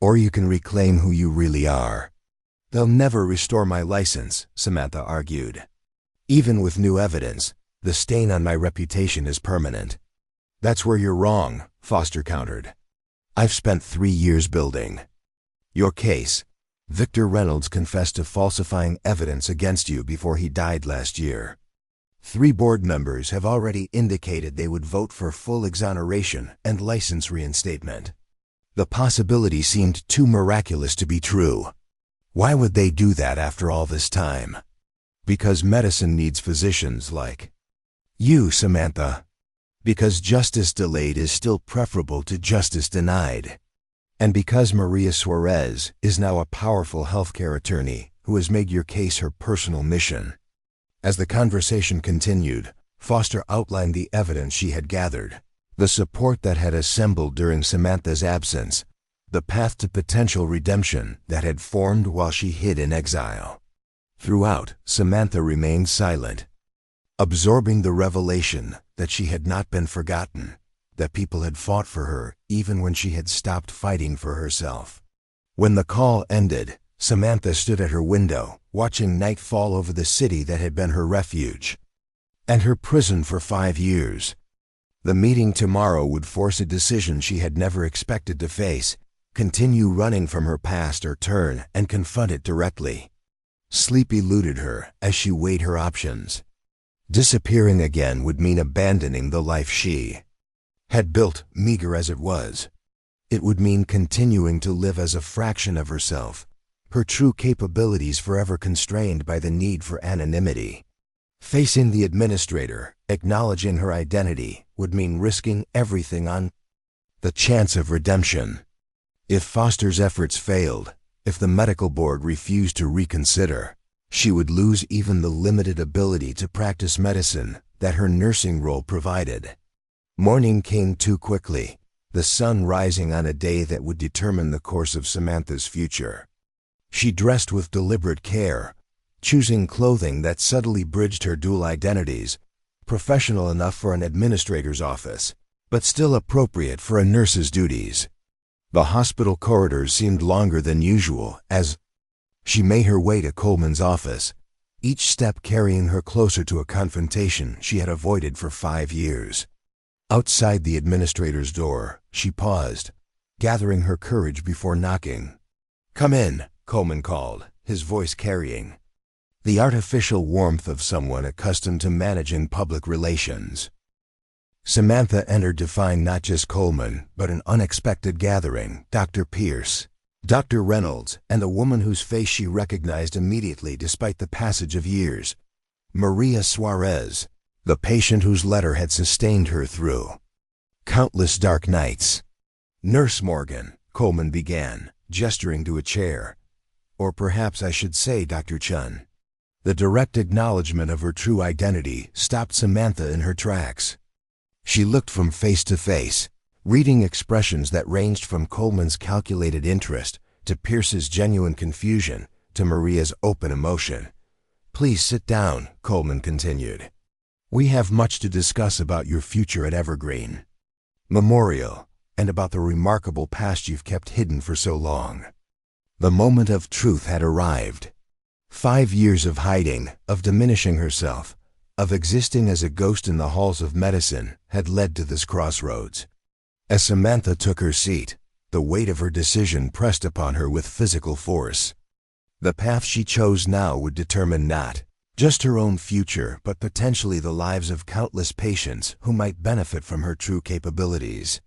Or you can reclaim who you really are." "They'll never restore my license," Samantha argued. "Even with new evidence, the stain on my reputation is permanent." "That's where you're wrong," Foster countered. "I've spent 3 years building your case. Victor Reynolds confessed to falsifying evidence against you before he died last year. 3 board members have already indicated they would vote for full exoneration and license reinstatement. The possibility seemed too miraculous to be true. Why would they do that after all this time? Because medicine needs physicians like you, Samantha. Because justice delayed is still preferable to justice denied. And because Maria Suarez is now a powerful healthcare attorney who has made your case her personal mission." As the conversation continued, Foster outlined the evidence she had gathered, the support that had assembled during Samantha's absence, the path to potential redemption that had formed while she hid in exile. Throughout, Samantha remained silent, absorbing the revelation that she had not been forgotten, that people had fought for her even when she had stopped fighting for herself. When the call ended, Samantha stood at her window, watching night fall over the city that had been her refuge and her prison for 5 years. The meeting tomorrow would force a decision she had never expected to face: continue running from her past or turn and confront it directly. Sleep eluded her as she weighed her options. Disappearing again would mean abandoning the life she had built, meager as it was. It would mean continuing to live as a fraction of herself, her true capabilities forever constrained by the need for anonymity. Facing the administrator, acknowledging her identity, would mean risking everything on the chance of redemption. If Foster's efforts failed, if the medical board refused to reconsider, she would lose even the limited ability to practice medicine that her nursing role provided. Morning came too quickly, the sun rising on a day that would determine the course of Samantha's future. She dressed with deliberate care, choosing clothing that subtly bridged her dual identities, professional enough for an administrator's office, but still appropriate for a nurse's duties. The hospital corridors seemed longer than usual as she made her way to Coleman's office, each step carrying her closer to a confrontation she had avoided for 5 years. Outside the administrator's door, she paused, gathering her courage before knocking. "Come in," Coleman called, his voice carrying the artificial warmth of someone accustomed to managing public relations. Samantha entered to find not just Coleman, but an unexpected gathering: Dr. Pierce, Dr. Reynolds, and a woman whose face she recognized immediately despite the passage of years: Maria Suarez, the patient whose letter had sustained her through countless dark nights. "Nurse Morgan," Coleman began, gesturing to a chair. "Or perhaps I should say Dr. Chun." The direct acknowledgement of her true identity stopped Samantha in her tracks. She looked from face to face, reading expressions that ranged from Coleman's calculated interest to Pierce's genuine confusion to Maria's open emotion. "Please sit down," Coleman continued. "We have much to discuss about your future at Evergreen Memorial, and about the remarkable past you've kept hidden for so long." The moment of truth had arrived. 5 years of hiding, of diminishing herself, of existing as a ghost in the halls of medicine had led to this crossroads. As Samantha took her seat, the weight of her decision pressed upon her with physical force. The path she chose now would determine not just her own future, but potentially the lives of countless patients who might benefit from her true capabilities.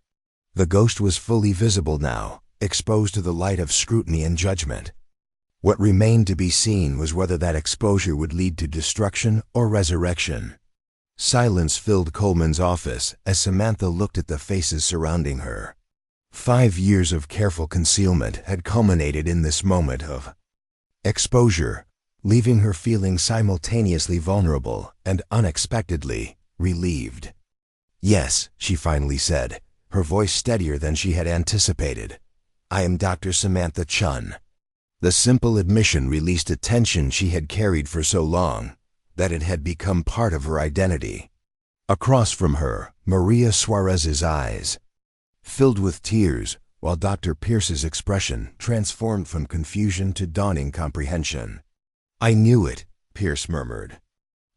The ghost was fully visible now, exposed to the light of scrutiny and judgment. What remained to be seen was whether that exposure would lead to destruction or resurrection. Silence filled Coleman's office as Samantha looked at the faces surrounding her. 5 years of careful concealment had culminated in this moment of exposure, leaving her feeling simultaneously vulnerable and unexpectedly relieved. "Yes," she finally said, her voice steadier than she had anticipated. "I am Dr. Samantha Chun." The simple admission released a tension she had carried for so long that it had become part of her identity. Across from her, Maria Suarez's eyes filled with tears, while Dr. Pierce's expression transformed from confusion to dawning comprehension. "I knew it," Pierce murmured.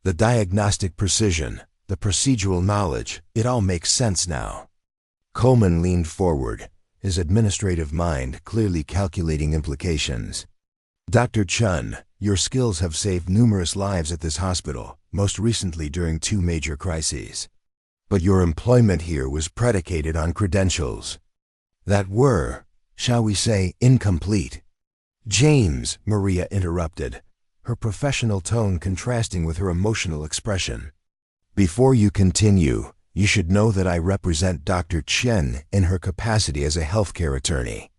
"The diagnostic precision, the procedural knowledge, it all makes sense now." Coleman leaned forward, his administrative mind clearly calculating implications. "Dr. Chun, your skills have saved numerous lives at this hospital, most recently during 2 major crises. But your employment here was predicated on credentials that were, shall we say, incomplete." "James," Maria interrupted, her professional tone contrasting with her emotional expression. "Before you continue, you should know that I represent Dr. Chen in her capacity as a healthcare attorney.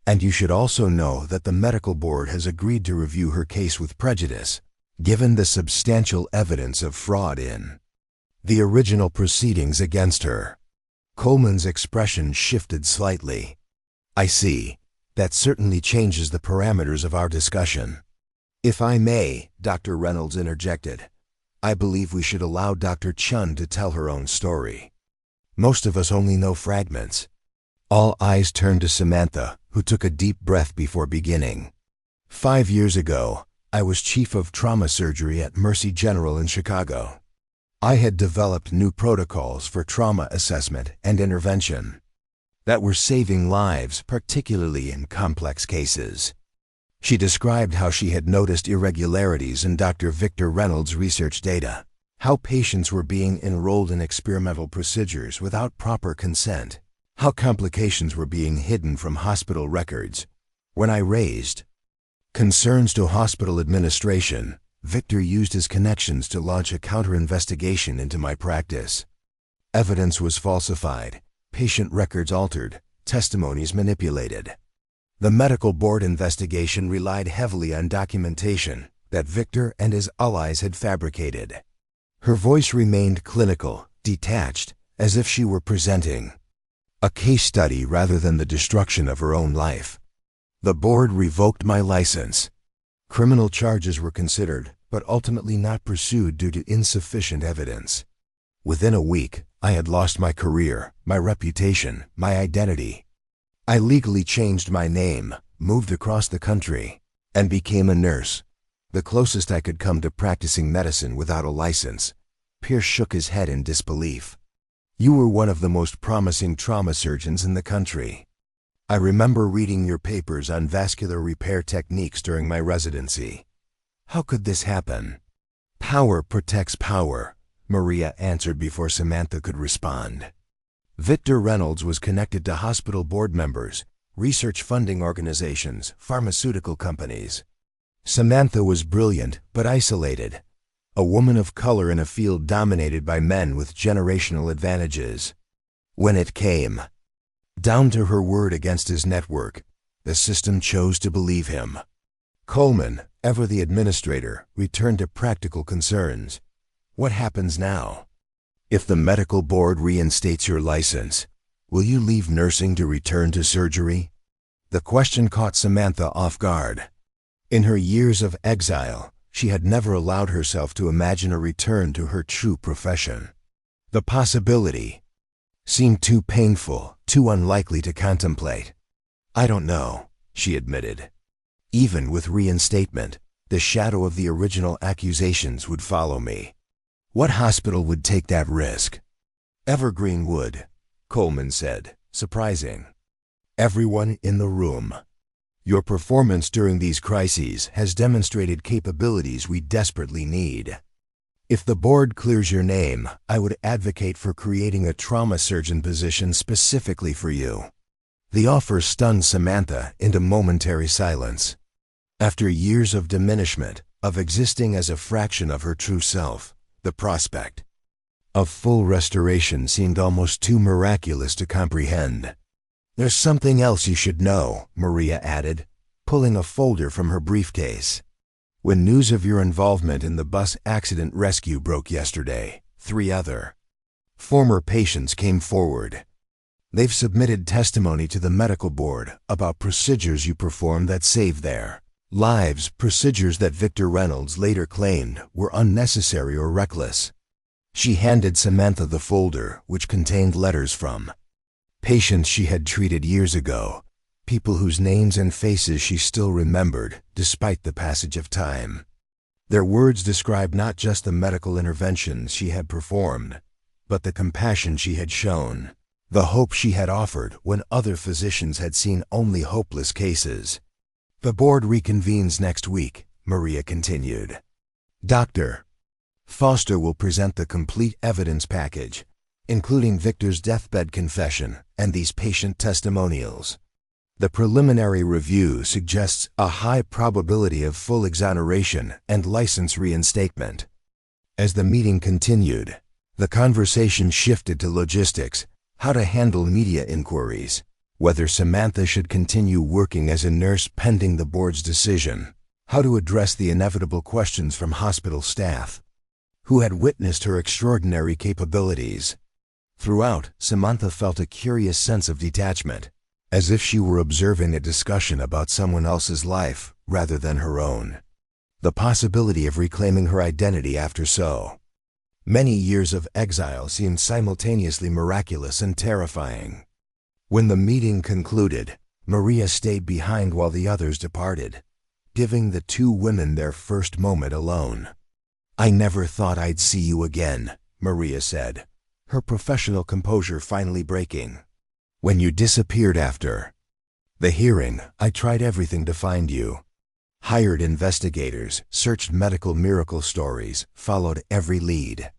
And you should also know that the medical board has agreed to review her case with prejudice, given the substantial evidence of fraud in the original proceedings against her." Coleman's expression shifted slightly. "I see. That certainly changes the parameters of our discussion." "If I may," Dr. Reynolds interjected, "I believe we should allow Dr. Chun to tell her own story. Most of us only know fragments." All eyes turned to Samantha, who took a deep breath before beginning. 5 years ago, I was chief of trauma surgery at Mercy General in Chicago. I had developed new protocols for trauma assessment and intervention that were saving lives, particularly in complex cases. She described how she had noticed irregularities in Dr. Victor Reynolds' research data, how patients were being enrolled in experimental procedures without proper consent, how complications were being hidden from hospital records. When I raised concerns to hospital administration, Victor used his connections to launch a counter-investigation into my practice. Evidence was falsified, patient records altered, testimonies manipulated. The medical board investigation relied heavily on documentation that Victor and his allies had fabricated. Her voice remained clinical, detached, as if she were presenting a case study rather than the destruction of her own life. The board revoked my license. Criminal charges were considered, but ultimately not pursued due to insufficient evidence. Within a week, I had lost my career, my reputation, my identity. I legally changed my name, moved across the country, and became a nurse, the closest I could come to practicing medicine without a license. Pierce shook his head in disbelief. You were one of the most promising trauma surgeons in the country. I remember reading your papers on vascular repair techniques during my residency. How could this happen? Power protects power, Maria answered before Samantha could respond. Victor Reynolds was connected to hospital board members, research funding organizations, pharmaceutical companies. Samantha was brilliant but isolated, a woman of color in a field dominated by men with generational advantages. When it came down to her word against his network, the system chose to believe him. Coleman, ever the administrator, returned to practical concerns. What happens now? If the medical board reinstates your license, will you leave nursing to return to surgery? The question caught Samantha off guard. In her years of exile, she had never allowed herself to imagine a return to her true profession. The possibility seemed too painful, too unlikely to contemplate. I don't know, she admitted. Even with reinstatement, the shadow of the original accusations would follow me. What hospital would take that risk? Evergreen would, Coleman said, surprising. Everyone in the room. Your performance during these crises has demonstrated capabilities we desperately need. If the board clears your name, I would advocate for creating a trauma surgeon position specifically for you. The offer stunned Samantha into momentary silence. After years of diminishment, of existing as a fraction of her true self, the prospect of full restoration seemed almost too miraculous to comprehend. There's something else you should know, Maria added, pulling a folder from her briefcase. When news of your involvement in the bus accident rescue broke yesterday, 3 other former patients came forward. They've submitted testimony to the medical board about procedures you performed that saved their lives, procedures that Victor Reynolds later claimed were unnecessary or reckless. She handed Samantha the folder, which contained letters from patients she had treated years ago, people whose names and faces she still remembered despite the passage of time. Their words described not just the medical interventions she had performed, but the compassion she had shown, the hope she had offered when other physicians had seen only hopeless cases. The board reconvenes next week, Maria continued. Dr. Foster will present the complete evidence package, including Victor's deathbed confession and these patient testimonials. The preliminary review suggests a high probability of full exoneration and license reinstatement. As the meeting continued, the conversation shifted to logistics, how to handle media inquiries, whether Samantha should continue working as a nurse pending the board's decision, how to address the inevitable questions from hospital staff, who had witnessed her extraordinary capabilities. Throughout, Samantha felt a curious sense of detachment, as if she were observing a discussion about someone else's life rather than her own. The possibility of reclaiming her identity after so many years of exile seemed simultaneously miraculous and terrifying. When the meeting concluded, Maria stayed behind while the others departed, giving the 2 women their first moment alone. I never thought I'd see you again, Maria said, her professional composure finally breaking. When you disappeared after the hearing, I tried everything to find you. Hired investigators, searched medical miracle stories, followed every lead.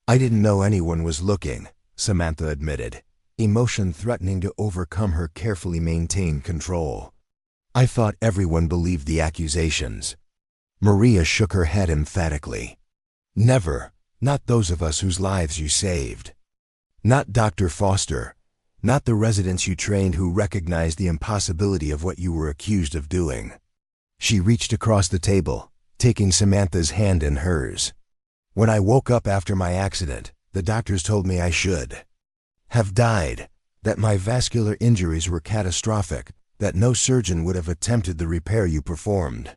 I didn't know anyone was looking, Samantha admitted, emotion threatening to overcome her carefully maintained control. I thought everyone believed the accusations. Maria shook her head emphatically. Never. Not those of us whose lives you saved. Not Dr. Foster. Not the residents you trained who recognized the impossibility of what you were accused of doing. She reached across the table, taking Samantha's hand in hers. When I woke up after my accident, the doctors told me I should have died, that my vascular injuries were catastrophic, that no surgeon would have attempted the repair you performed.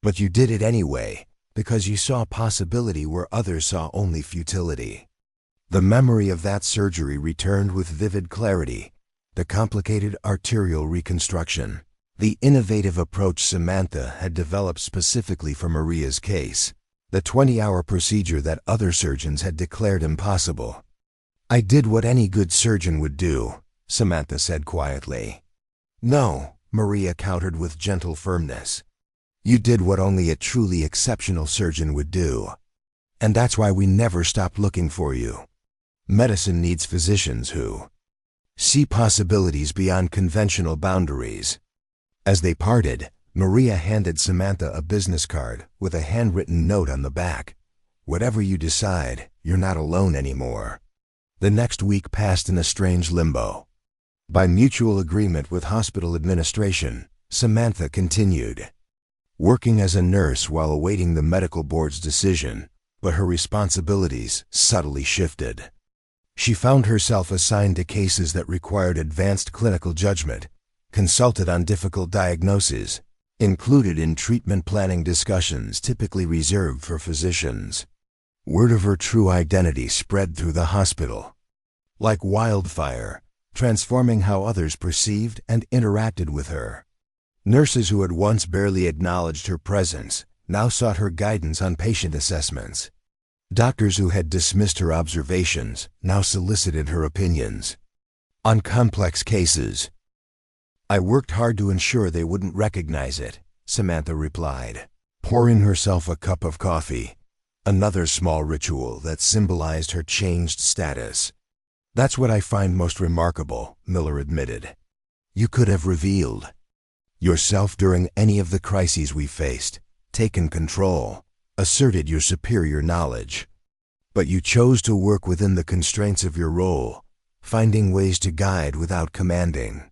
But you did it anyway, because you saw possibility where others saw only futility. The memory of that surgery returned with vivid clarity, the complicated arterial reconstruction, the innovative approach Samantha had developed specifically for Maria's case, the 20-hour procedure that other surgeons had declared impossible. I did what any good surgeon would do, Samantha said quietly. No, Maria countered with gentle firmness. You did what only a truly exceptional surgeon would do. And that's why we never stopped looking for you. Medicine needs physicians who see possibilities beyond conventional boundaries. As they parted, Maria handed Samantha a business card with a handwritten note on the back. Whatever you decide, you're not alone anymore. The next week passed in a strange limbo. By mutual agreement with hospital administration, Samantha continued working as a nurse while awaiting the medical board's decision, but her responsibilities subtly shifted. She found herself assigned to cases that required advanced clinical judgment, consulted on difficult diagnoses, included in treatment planning discussions typically reserved for physicians. Word of her true identity spread through the hospital like wildfire, transforming how others perceived and interacted with her. Nurses who had once barely acknowledged her presence now sought her guidance on patient assessments. Doctors who had dismissed her observations now solicited her opinions on complex cases. I worked hard to ensure they wouldn't recognize it, Samantha replied, pouring herself a cup of coffee, another small ritual that symbolized her changed status. That's what I find most remarkable, Miller admitted. You could have revealed yourself during any of the crises we faced, taken control, asserted your superior knowledge. But you chose to work within the constraints of your role, finding ways to guide without commanding.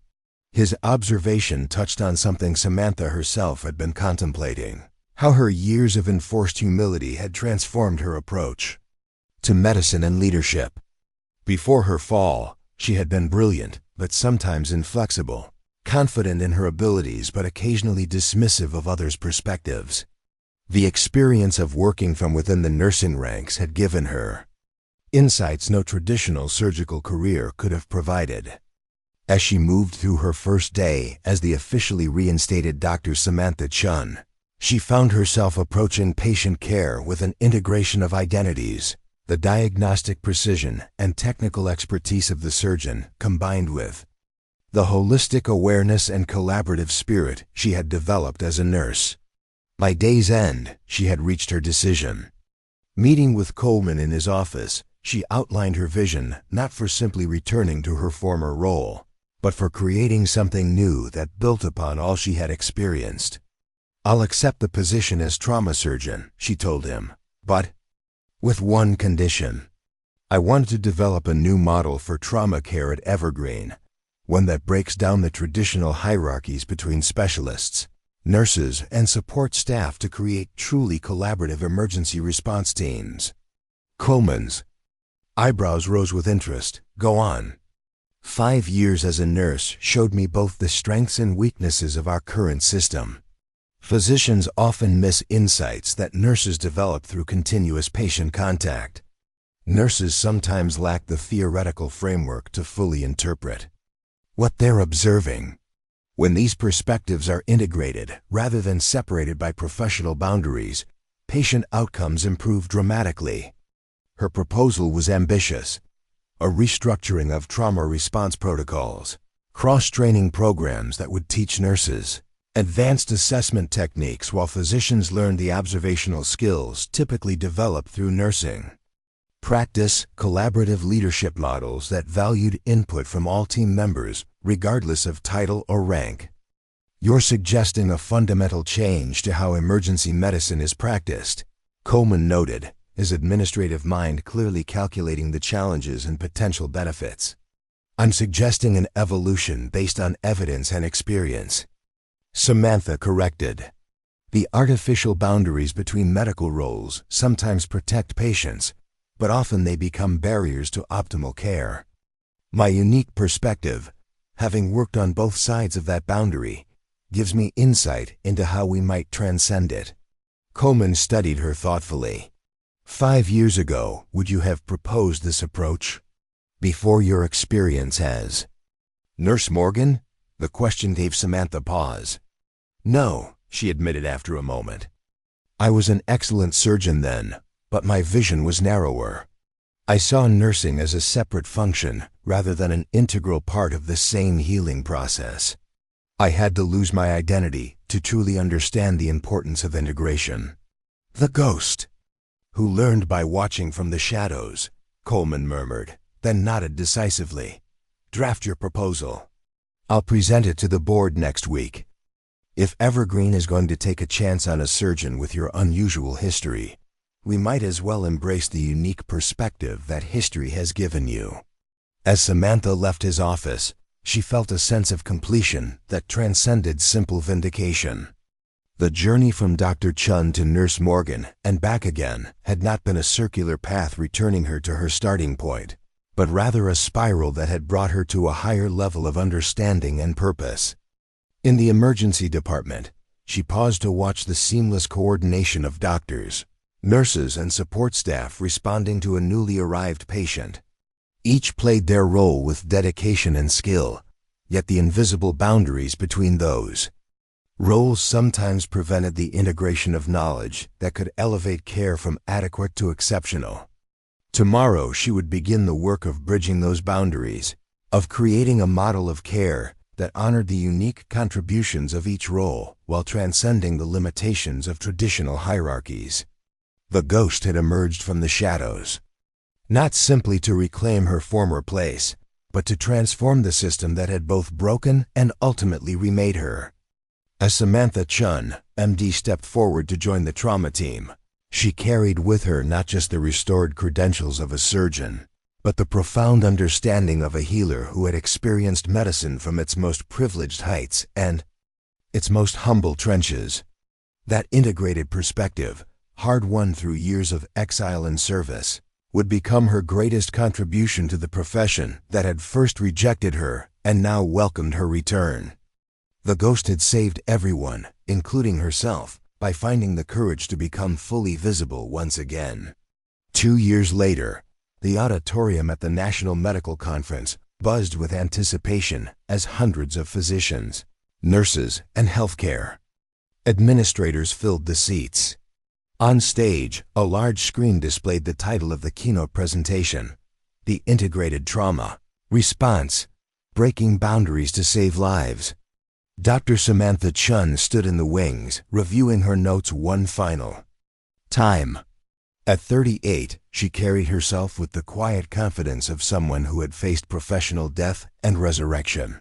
His observation touched on something Samantha herself had been contemplating, how her years of enforced humility had transformed her approach to medicine and leadership. Before her fall, she had been brilliant, but sometimes inflexible, confident in her abilities but occasionally dismissive of others' perspectives. The experience of working from within the nursing ranks had given her insights no traditional surgical career could have provided. As she moved through her first day as the officially reinstated Dr. Samantha Chun, she found herself approaching patient care with an integration of identities, the diagnostic precision and technical expertise of the surgeon combined with the holistic awareness and collaborative spirit she had developed as a nurse. By day's end, she had reached her decision. Meeting with Coleman in his office, she outlined her vision not for simply returning to her former role, but for creating something new that built upon all she had experienced. I'll accept the position as trauma surgeon, she told him, but with one condition. I wanted to develop a new model for trauma care at Evergreen, one that breaks down the traditional hierarchies between specialists, nurses, and support staff to create truly collaborative emergency response teams. Coleman's eyebrows rose with interest. Go on. 5 years as a nurse showed me both the strengths and weaknesses of our current system. Physicians often miss insights that nurses develop through continuous patient contact. Nurses sometimes lack the theoretical framework to fully interpret what they're observing. When these perspectives are integrated rather than separated by professional boundaries, patient outcomes improve dramatically. Her proposal was ambitious: a restructuring of trauma response protocols, cross-training programs that would teach nurses advanced assessment techniques while physicians learned the observational skills typically developed through nursing. Practice collaborative leadership models that valued input from all team members, regardless of title or rank. You're suggesting a fundamental change to how emergency medicine is practiced," Coleman noted, his administrative mind clearly calculating the challenges and potential benefits. "I'm suggesting an evolution based on evidence and experience," Samantha corrected. "The artificial boundaries between medical roles sometimes protect patients, but often they become barriers to optimal care. My unique perspective, having worked on both sides of that boundary, gives me insight into how we might transcend it." Coleman studied her thoughtfully. "5 years ago, would you have proposed this approach? Before your experience has?" "Nurse Morgan?" The question gave Samantha pause. "No," she admitted after a moment. "I was an excellent surgeon then, but my vision was narrower. I saw nursing as a separate function rather than an integral part of the same healing process. I had to lose my identity to truly understand the importance of integration." "The ghost, who learned by watching from the shadows," Coleman murmured, then nodded decisively. "Draft your proposal. I'll present it to the board next week. If Evergreen is going to take a chance on a surgeon with your unusual history, we might as well embrace the unique perspective that history has given you." As Samantha left his office, she felt a sense of completion that transcended simple vindication. The journey from Dr. Chun to Nurse Morgan and back again had not been a circular path returning her to her starting point, but rather a spiral that had brought her to a higher level of understanding and purpose. In the emergency department, she paused to watch the seamless coordination of doctors, nurses, and support staff responding to a newly arrived patient. Each played their role with dedication and skill, yet the invisible boundaries between those roles sometimes prevented the integration of knowledge that could elevate care from adequate to exceptional. Tomorrow she would begin the work of bridging those boundaries, of creating a model of care that honored the unique contributions of each role while transcending the limitations of traditional hierarchies. The ghost had emerged from the shadows, not simply to reclaim her former place, but to transform the system that had both broken and ultimately remade her. As Samantha Chun, MD, stepped forward to join the trauma team, she carried with her not just the restored credentials of a surgeon, but the profound understanding of a healer who had experienced medicine from its most privileged heights and its most humble trenches. That integrated perspective, hard-won through years of exile and service, would become her greatest contribution to the profession that had first rejected her and now welcomed her return. The ghost had saved everyone, including herself, by finding the courage to become fully visible once again. 2 years later, the auditorium at the National Medical Conference buzzed with anticipation as hundreds of physicians, nurses, and healthcare administrators filled the seats. On stage, a large screen displayed the title of the keynote presentation, "The Integrated Trauma Response: Breaking Boundaries to Save Lives." Dr. Samantha Chun stood in the wings, reviewing her notes one final time. At 38, she carried herself with the quiet confidence of someone who had faced professional death and resurrection.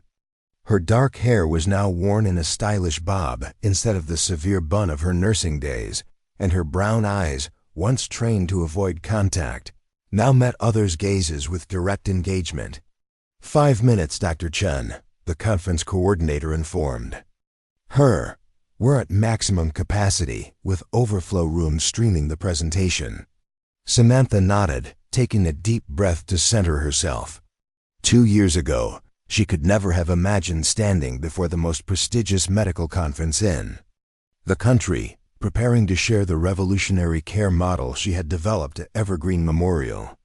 Her dark hair was now worn in a stylish bob instead of the severe bun of her nursing days, and her brown eyes, once trained to avoid contact, now met others' gazes with direct engagement. 5 minutes, Dr. Chun, the conference coordinator informed her. "We're at maximum capacity, with overflow rooms streaming the presentation." Samantha nodded, taking a deep breath to center herself. 2 years ago, she could never have imagined standing before the most prestigious medical conference in the country, preparing to share the revolutionary care model she had developed at Evergreen Memorial.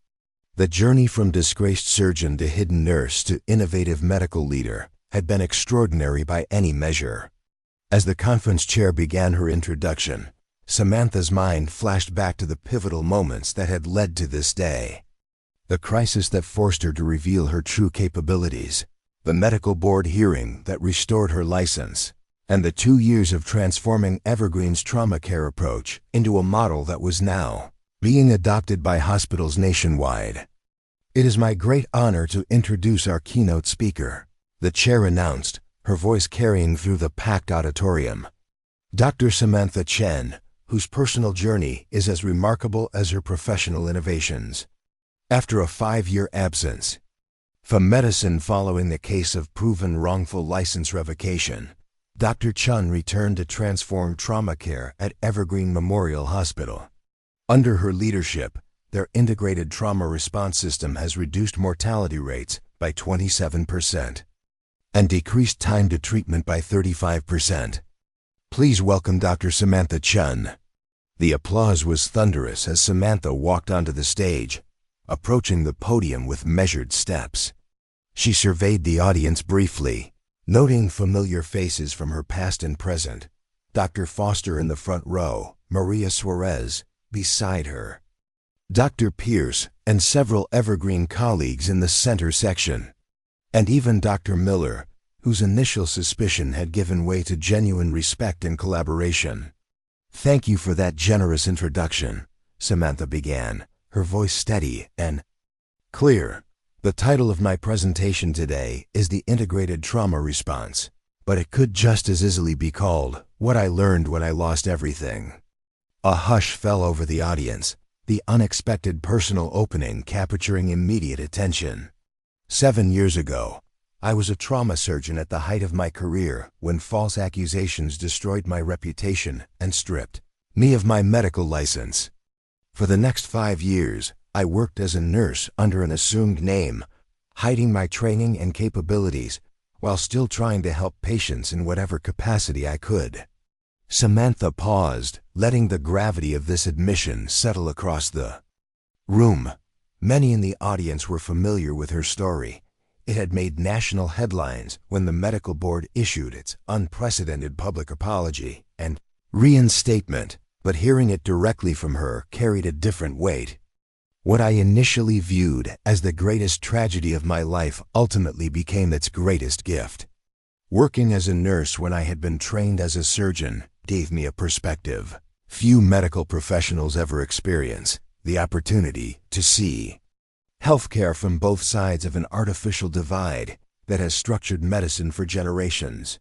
The journey from disgraced surgeon to hidden nurse to innovative medical leader had been extraordinary by any measure. As the conference chair began her introduction, Samantha's mind flashed back to the pivotal moments that had led to this day. The crisis that forced her to reveal her true capabilities, the medical board hearing that restored her license, and the 2 years of transforming Evergreen's trauma care approach into a model that was now being adopted by hospitals nationwide. "It is my great honor to introduce our keynote speaker," the chair announced, her voice carrying through the packed auditorium. Dr. Samantha Chen, whose personal journey is as remarkable as her professional innovations. After a 5-year absence from medicine following the case of proven wrongful license revocation, Dr. Chen returned to transform trauma care at Evergreen Memorial Hospital. Under her leadership, their integrated trauma response system has reduced mortality rates by 27% and decreased time to treatment by 35%. Please welcome Dr. Samantha Chen. The applause was thunderous as Samantha walked onto the stage, approaching the podium with measured steps. She surveyed the audience briefly, noting familiar faces from her past and present. Dr. Foster in the front row, Maria Suarez beside her, Dr. Pierce and several Evergreen colleagues in the center section, and even Dr. Miller, whose initial suspicion had given way to genuine respect and collaboration. "Thank you for that generous introduction," Samantha began, her voice steady and clear. "The title of my presentation today is the Integrated Trauma Response, but it could just as easily be called What I Learned When I Lost Everything." A hush fell over the audience, the unexpected personal opening capturing immediate attention. 7 years ago, I was a trauma surgeon at the height of my career when false accusations destroyed my reputation and stripped me of my medical license. For the next 5 years, I worked as a nurse under an assumed name, hiding my training and capabilities while still trying to help patients in whatever capacity I could. Samantha paused, letting the gravity of this admission settle across the room. Many in the audience were familiar with her story. It had made national headlines when the medical board issued its unprecedented public apology and reinstatement, but hearing it directly from her carried a different weight. What I initially viewed as the greatest tragedy of my life ultimately became its greatest gift. Working as a nurse when I had been trained as a surgeon gave me a perspective few medical professionals ever experience: the opportunity to see healthcare from both sides of an artificial divide that has structured medicine for generations.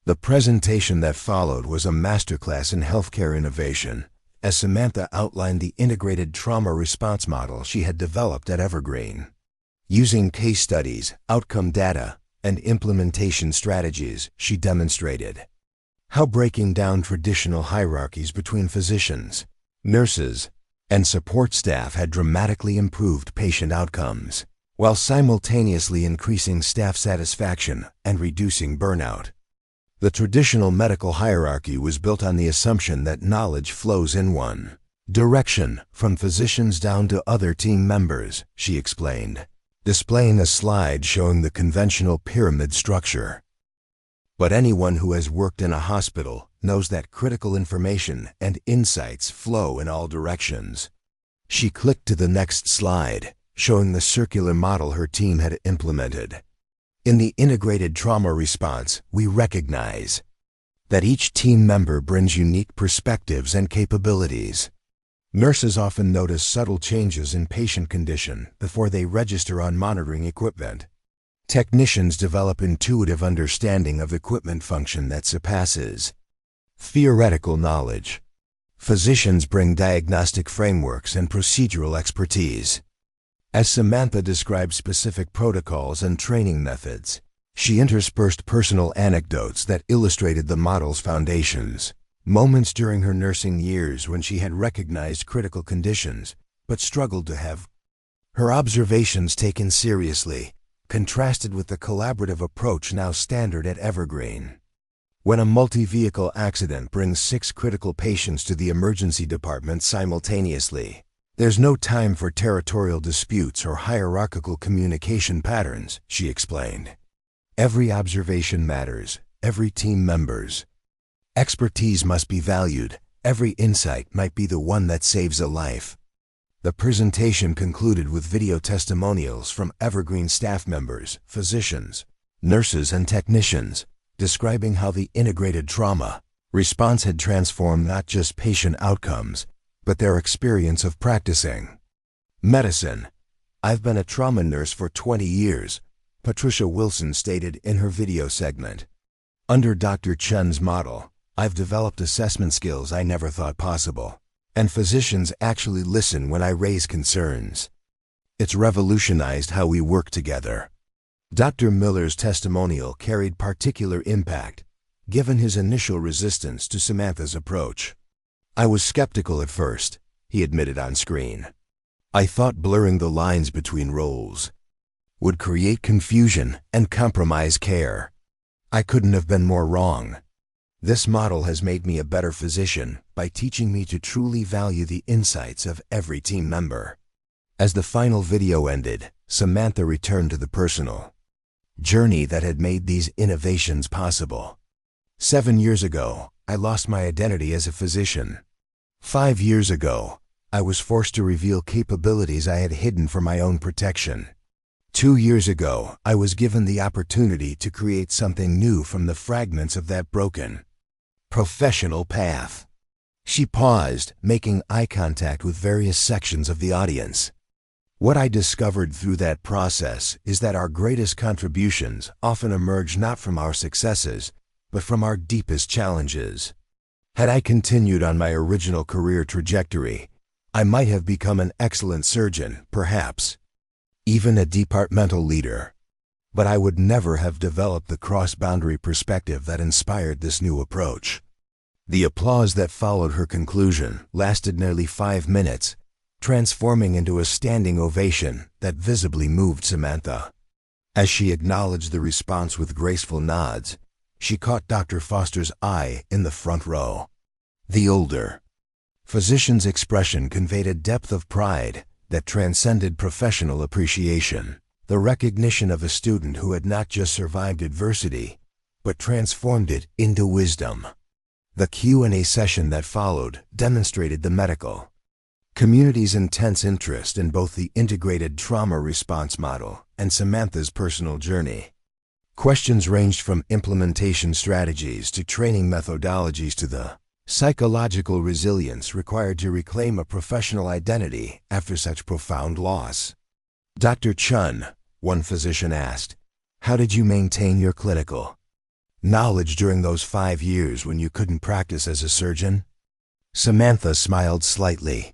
The presentation that followed was a masterclass in healthcare innovation, as Samantha outlined the integrated trauma response model she had developed at Evergreen. Using case studies, outcome data, and implementation strategies, she demonstrated how breaking down traditional hierarchies between physicians, nurses, and support staff had dramatically improved patient outcomes, while simultaneously increasing staff satisfaction and reducing burnout. The traditional medical hierarchy was built on the assumption that knowledge flows in one direction, from physicians down to other team members, she explained, displaying a slide showing the conventional pyramid structure. But anyone who has worked in a hospital knows that critical information and insights flow in all directions. She clicked to the next slide, showing the circular model her team had implemented. In the integrated trauma response, we recognize that each team member brings unique perspectives and capabilities. Nurses often notice subtle changes in patient condition before they register on monitoring equipment. Technicians develop intuitive understanding of equipment function that surpasses theoretical knowledge. Physicians bring diagnostic frameworks and procedural expertise. As Samantha described specific protocols and training methods, she interspersed personal anecdotes that illustrated the model's foundations. Moments during her nursing years when she had recognized critical conditions, but struggled to have her observations taken seriously, contrasted with the collaborative approach now standard at Evergreen. When a multi-vehicle accident brings 6 critical patients to the emergency department simultaneously, there's no time for territorial disputes or hierarchical communication patterns, she explained. Every observation matters, every team member's expertise must be valued, every insight might be the one that saves a life. The presentation concluded with video testimonials from Evergreen staff members, physicians, nurses, and technicians, describing how the integrated trauma response had transformed not just patient outcomes, but their experience of practicing medicine. "I've been a trauma nurse for 20 years, Patricia Wilson stated in her video segment. Under Dr. Chun's model, I've developed assessment skills I never thought possible, and physicians actually listen when I raise concerns. It's revolutionized how we work together. Dr. Miller's testimonial carried particular impact, given his initial resistance to Samantha's approach. I was skeptical at first, he admitted on screen. I thought blurring the lines between roles would create confusion and compromise care. I couldn't have been more wrong. This model has made me a better physician by teaching me to truly value the insights of every team member. As the final video ended, Samantha returned to the personal journey that had made these innovations possible. 7 years ago, I lost my identity as a physician. 5 years ago, I was forced to reveal capabilities I had hidden for my own protection. 2 years ago, I was given the opportunity to create something new from the fragments of that broken professional path. She paused, making eye contact with various sections of the audience. What I discovered through that process is that our greatest contributions often emerge not from our successes, but from our deepest challenges. Had I continued on my original career trajectory, I might have become an excellent surgeon, perhaps even a departmental leader. But I would never have developed the cross-boundary perspective that inspired this new approach. The applause that followed her conclusion lasted nearly 5 minutes, transforming into a standing ovation that visibly moved Samantha. As she acknowledged the response with graceful nods, she caught Dr. Foster's eye in the front row. The older physician's expression conveyed a depth of pride that transcended professional appreciation, the recognition of a student who had not just survived adversity, but transformed it into wisdom. The Q&A session that followed demonstrated the medical community's intense interest in both the integrated trauma response model and Samantha's personal journey. Questions ranged from implementation strategies to training methodologies to the psychological resilience required to reclaim a professional identity after such profound loss. Dr. Chun, one physician asked, how did you maintain your clinical knowledge during those 5 years when you couldn't practice as a surgeon? Samantha smiled slightly.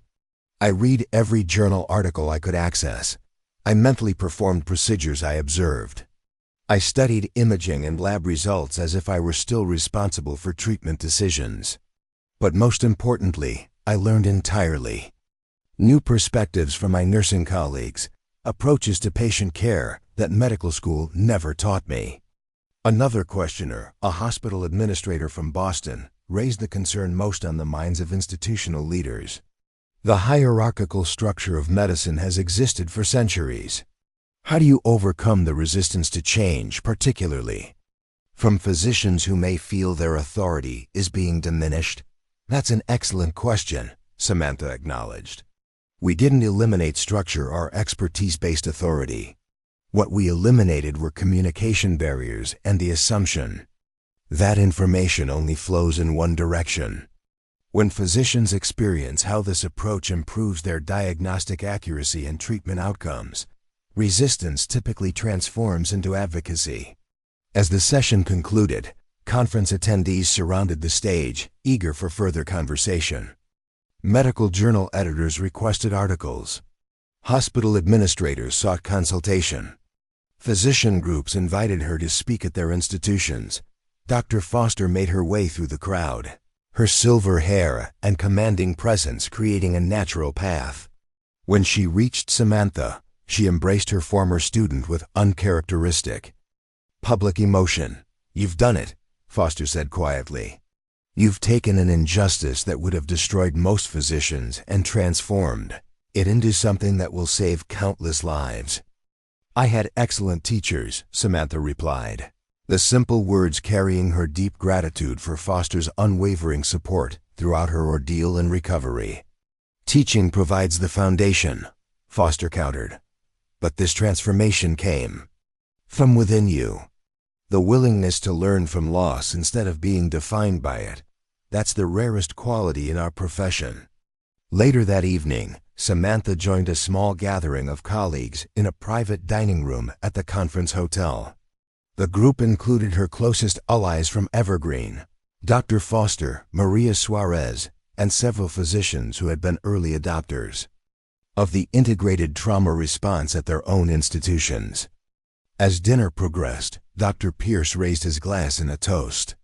I read every journal article I could access. I mentally performed procedures I observed. I studied imaging and lab results as if I were still responsible for treatment decisions. But most importantly, I learned entirely new perspectives from my nursing colleagues, approaches to patient care that medical school never taught me. Another questioner, a hospital administrator from Boston, raised the concern most on the minds of institutional leaders. The hierarchical structure of medicine has existed for centuries. How do you overcome the resistance to change, particularly from physicians who may feel their authority is being diminished? That's an excellent question, Samantha acknowledged. We didn't eliminate structure or expertise-based authority. What we eliminated were communication barriers and the assumption that information only flows in one direction. When physicians experience how this approach improves their diagnostic accuracy and treatment outcomes, resistance typically transforms into advocacy. As the session concluded, conference attendees surrounded the stage, eager for further conversation. Medical journal editors requested articles. Hospital administrators sought consultation. Physician groups invited her to speak at their institutions. Dr. Foster made her way through the crowd, her silver hair and commanding presence creating a natural path. When she reached Samantha, she embraced her former student with uncharacteristic public emotion. You've done it, Foster said quietly. You've taken an injustice that would have destroyed most physicians and transformed it into something that will save countless lives. I had excellent teachers, Samantha replied, the simple words carrying her deep gratitude for Foster's unwavering support throughout her ordeal and recovery. Teaching provides the foundation, Foster countered. But this transformation came from within you. The willingness to learn from loss instead of being defined by it. That's the rarest quality in our profession. Later that evening, Samantha joined a small gathering of colleagues in a private dining room at the conference hotel. The group included her closest allies from Evergreen, Dr. Foster, Maria Suarez, and several physicians who had been early adopters of the integrated trauma response at their own institutions. As dinner progressed, Dr. Pierce raised his glass in a toast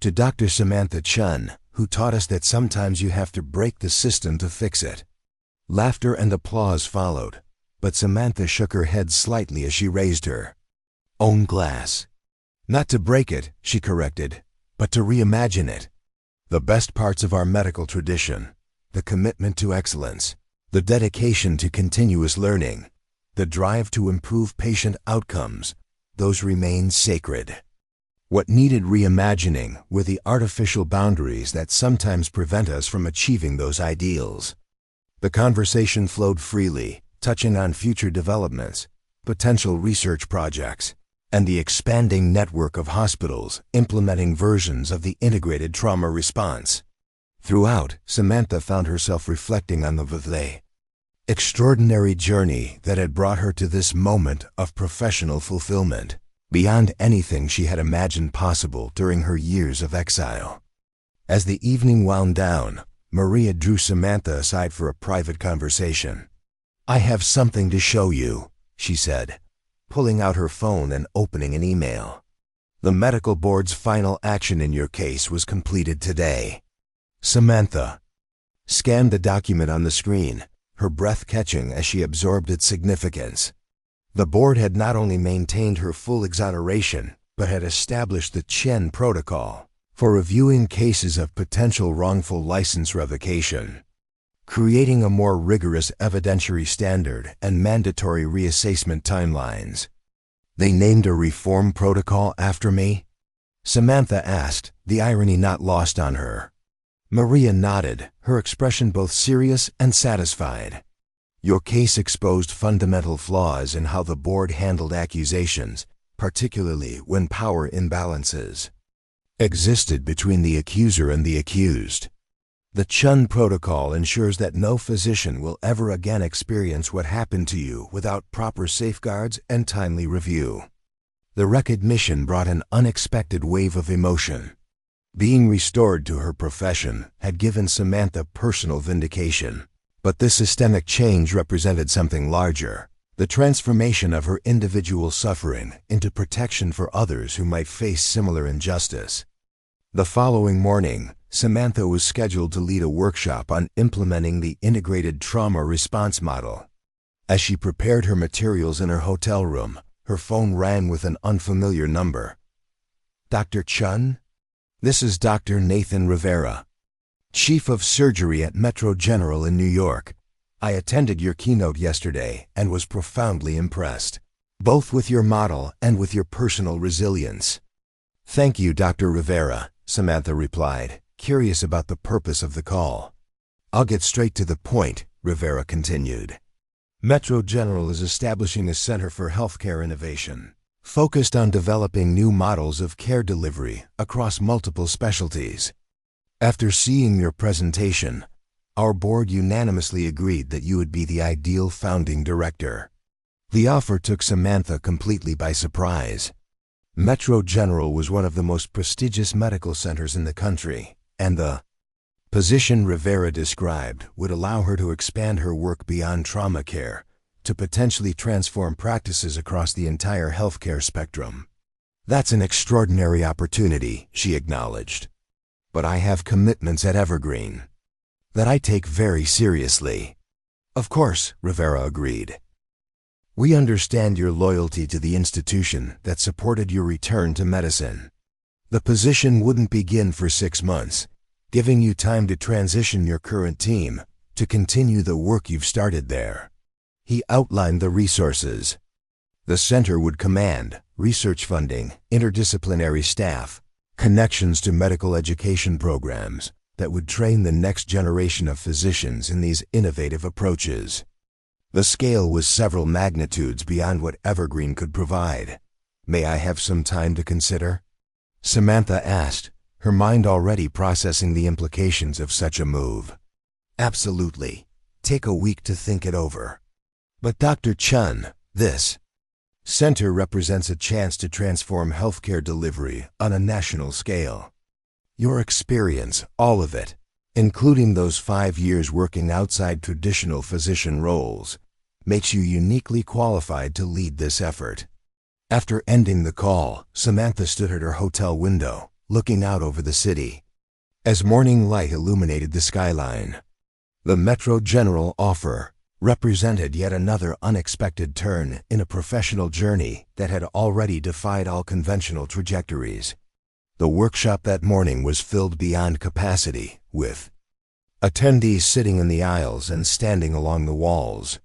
to Dr. Samantha Chun, who taught us that sometimes you have to break the system to fix it. Laughter and applause followed, but Samantha shook her head slightly as she raised her own glass. Not to break it, she corrected, but to reimagine it. The best parts of our medical tradition, the commitment to excellence, the dedication to continuous learning, the drive to improve patient outcomes, those remain sacred. What needed reimagining were the artificial boundaries that sometimes prevent us from achieving those ideals. The conversation flowed freely, touching on future developments, potential research projects, and the expanding network of hospitals implementing versions of the integrated trauma response. Throughout, Samantha found herself reflecting on the extraordinary journey that had brought her to this moment of professional fulfillment, beyond anything she had imagined possible during her years of exile. As the evening wound down, Maria drew Samantha aside for a private conversation. "I have something to show you," she said, pulling out her phone and opening an email. "The medical board's final action in your case was completed today." Samantha scanned the document on the screen, her breath catching as she absorbed its significance. The board had not only maintained her full exoneration, but had established the Chen protocol for reviewing cases of potential wrongful license revocation, creating a more rigorous evidentiary standard and mandatory reassessment timelines. "They named a reform protocol after me?" Samantha asked, the irony not lost on her. Maria nodded, her expression both serious and satisfied. "Your case exposed fundamental flaws in how the board handled accusations, particularly when power imbalances existed between the accuser and the accused. The Chun protocol ensures that no physician will ever again experience what happened to you without proper safeguards and timely review." The recognition brought an unexpected wave of emotion. Being restored to her profession had given Samantha personal vindication, but this systemic change represented something larger, the transformation of her individual suffering into protection for others who might face similar injustice. The following morning, Samantha was scheduled to lead a workshop on implementing the integrated trauma response model. As she prepared her materials in her hotel room, her phone rang with an unfamiliar number. "Dr. Chun? This is Dr. Nathan Rivera, Chief of Surgery at Metro General in New York. I attended your keynote yesterday and was profoundly impressed, both with your model and with your personal resilience." "Thank you, Dr. Rivera," Samantha replied, curious about the purpose of the call. "I'll get straight to the point," Rivera continued. "Metro General is establishing a center for healthcare innovation, focused on developing new models of care delivery across multiple specialties. After seeing your presentation, our board unanimously agreed that you would be the ideal founding director." The offer took Samantha completely by surprise. Metro General was one of the most prestigious medical centers in the country, and the position Rivera described would allow her to expand her work beyond trauma care to potentially transform practices across the entire healthcare spectrum. "That's an extraordinary opportunity," she acknowledged. "But I have commitments at Evergreen that I take very seriously." "Of course," Rivera agreed. "We understand your loyalty to the institution that supported your return to medicine. The position wouldn't begin for 6 months, giving you time to transition your current team to continue the work you've started there." He outlined the resources the center would command: research funding, interdisciplinary staff, connections to medical education programs that would train the next generation of physicians in these innovative approaches. The scale was several magnitudes beyond what Evergreen could provide. "May I have some time to consider?" Samantha asked, her mind already processing the implications of such a move. "Absolutely. Take a week to think it over." "But Dr. Chun, this Center represents a chance to transform healthcare delivery on a national scale. Your experience, all of it, including those 5 years working outside traditional physician roles, makes you uniquely qualified to lead this effort. After ending the call, Samantha stood at her hotel window, looking out over the city. As morning light illuminated the skyline, the Metro General offer represented yet another unexpected turn in a professional journey that had already defied all conventional trajectories. The workshop that morning was filled beyond capacity, with attendees sitting in the aisles and standing along the walls.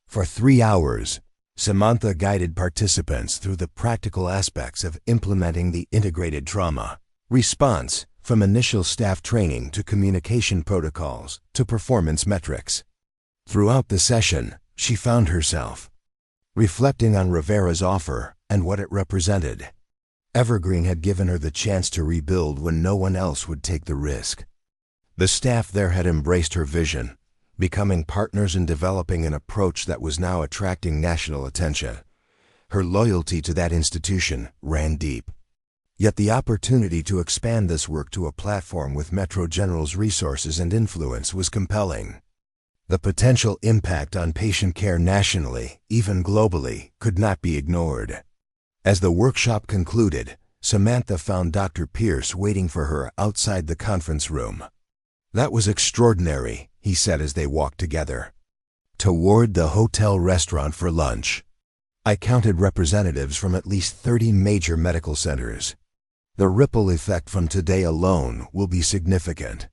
For 3 hours, Samantha guided participants through the practical aspects of implementing the integrated trauma response, from initial staff training to communication protocols to performance metrics. Throughout the session, she found herself reflecting on Rivera's offer and what it represented. Evergreen had given her the chance to rebuild when no one else would take the risk. The staff there had embraced her vision, becoming partners in developing an approach that was now attracting national attention. Her loyalty to that institution ran deep. Yet the opportunity to expand this work to a platform with Metro General's resources and influence was compelling. The potential impact on patient care nationally, even globally, could not be ignored. As the workshop concluded, Samantha found Dr. Pierce waiting for her outside the conference room. "That was extraordinary," he said as they walked together toward the hotel restaurant for lunch. "I counted representatives from at least 30 major medical centers. The ripple effect from today alone will be significant."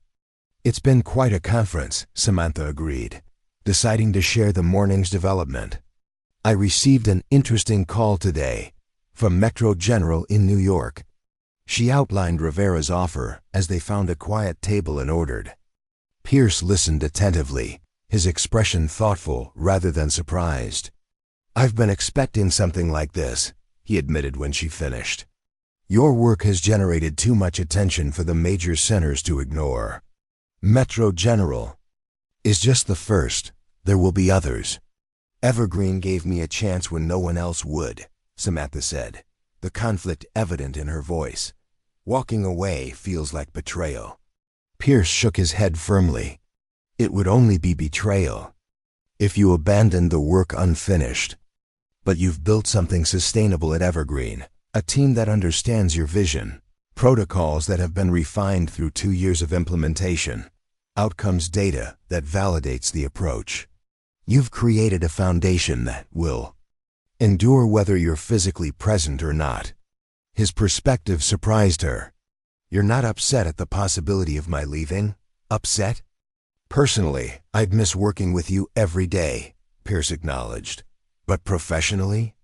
"It's been quite a conference," Samantha agreed, deciding to share the morning's development. "I received an interesting call today from Metro General in New York." She outlined Rivera's offer as they found a quiet table and ordered. Pierce listened attentively, his expression thoughtful rather than surprised. "I've been expecting something like this," he admitted when she finished. "Your work has generated too much attention for the major centers to ignore. Metro General is just the first. There will be others." "Evergreen gave me a chance when no one else would," Samantha said, the conflict evident in her voice. "Walking away feels like betrayal." Pierce shook his head firmly. "It would only be betrayal if you abandoned the work unfinished. But you've built something sustainable at Evergreen, a team that understands your vision, protocols that have been refined through 2 years of implementation, outcomes data that validates the approach. You've created a foundation that will endure whether you're physically present or not." His perspective surprised her. "You're not upset at the possibility of my leaving?" "Upset? Personally, I'd miss working with you every day," Pierce acknowledged. "But professionally?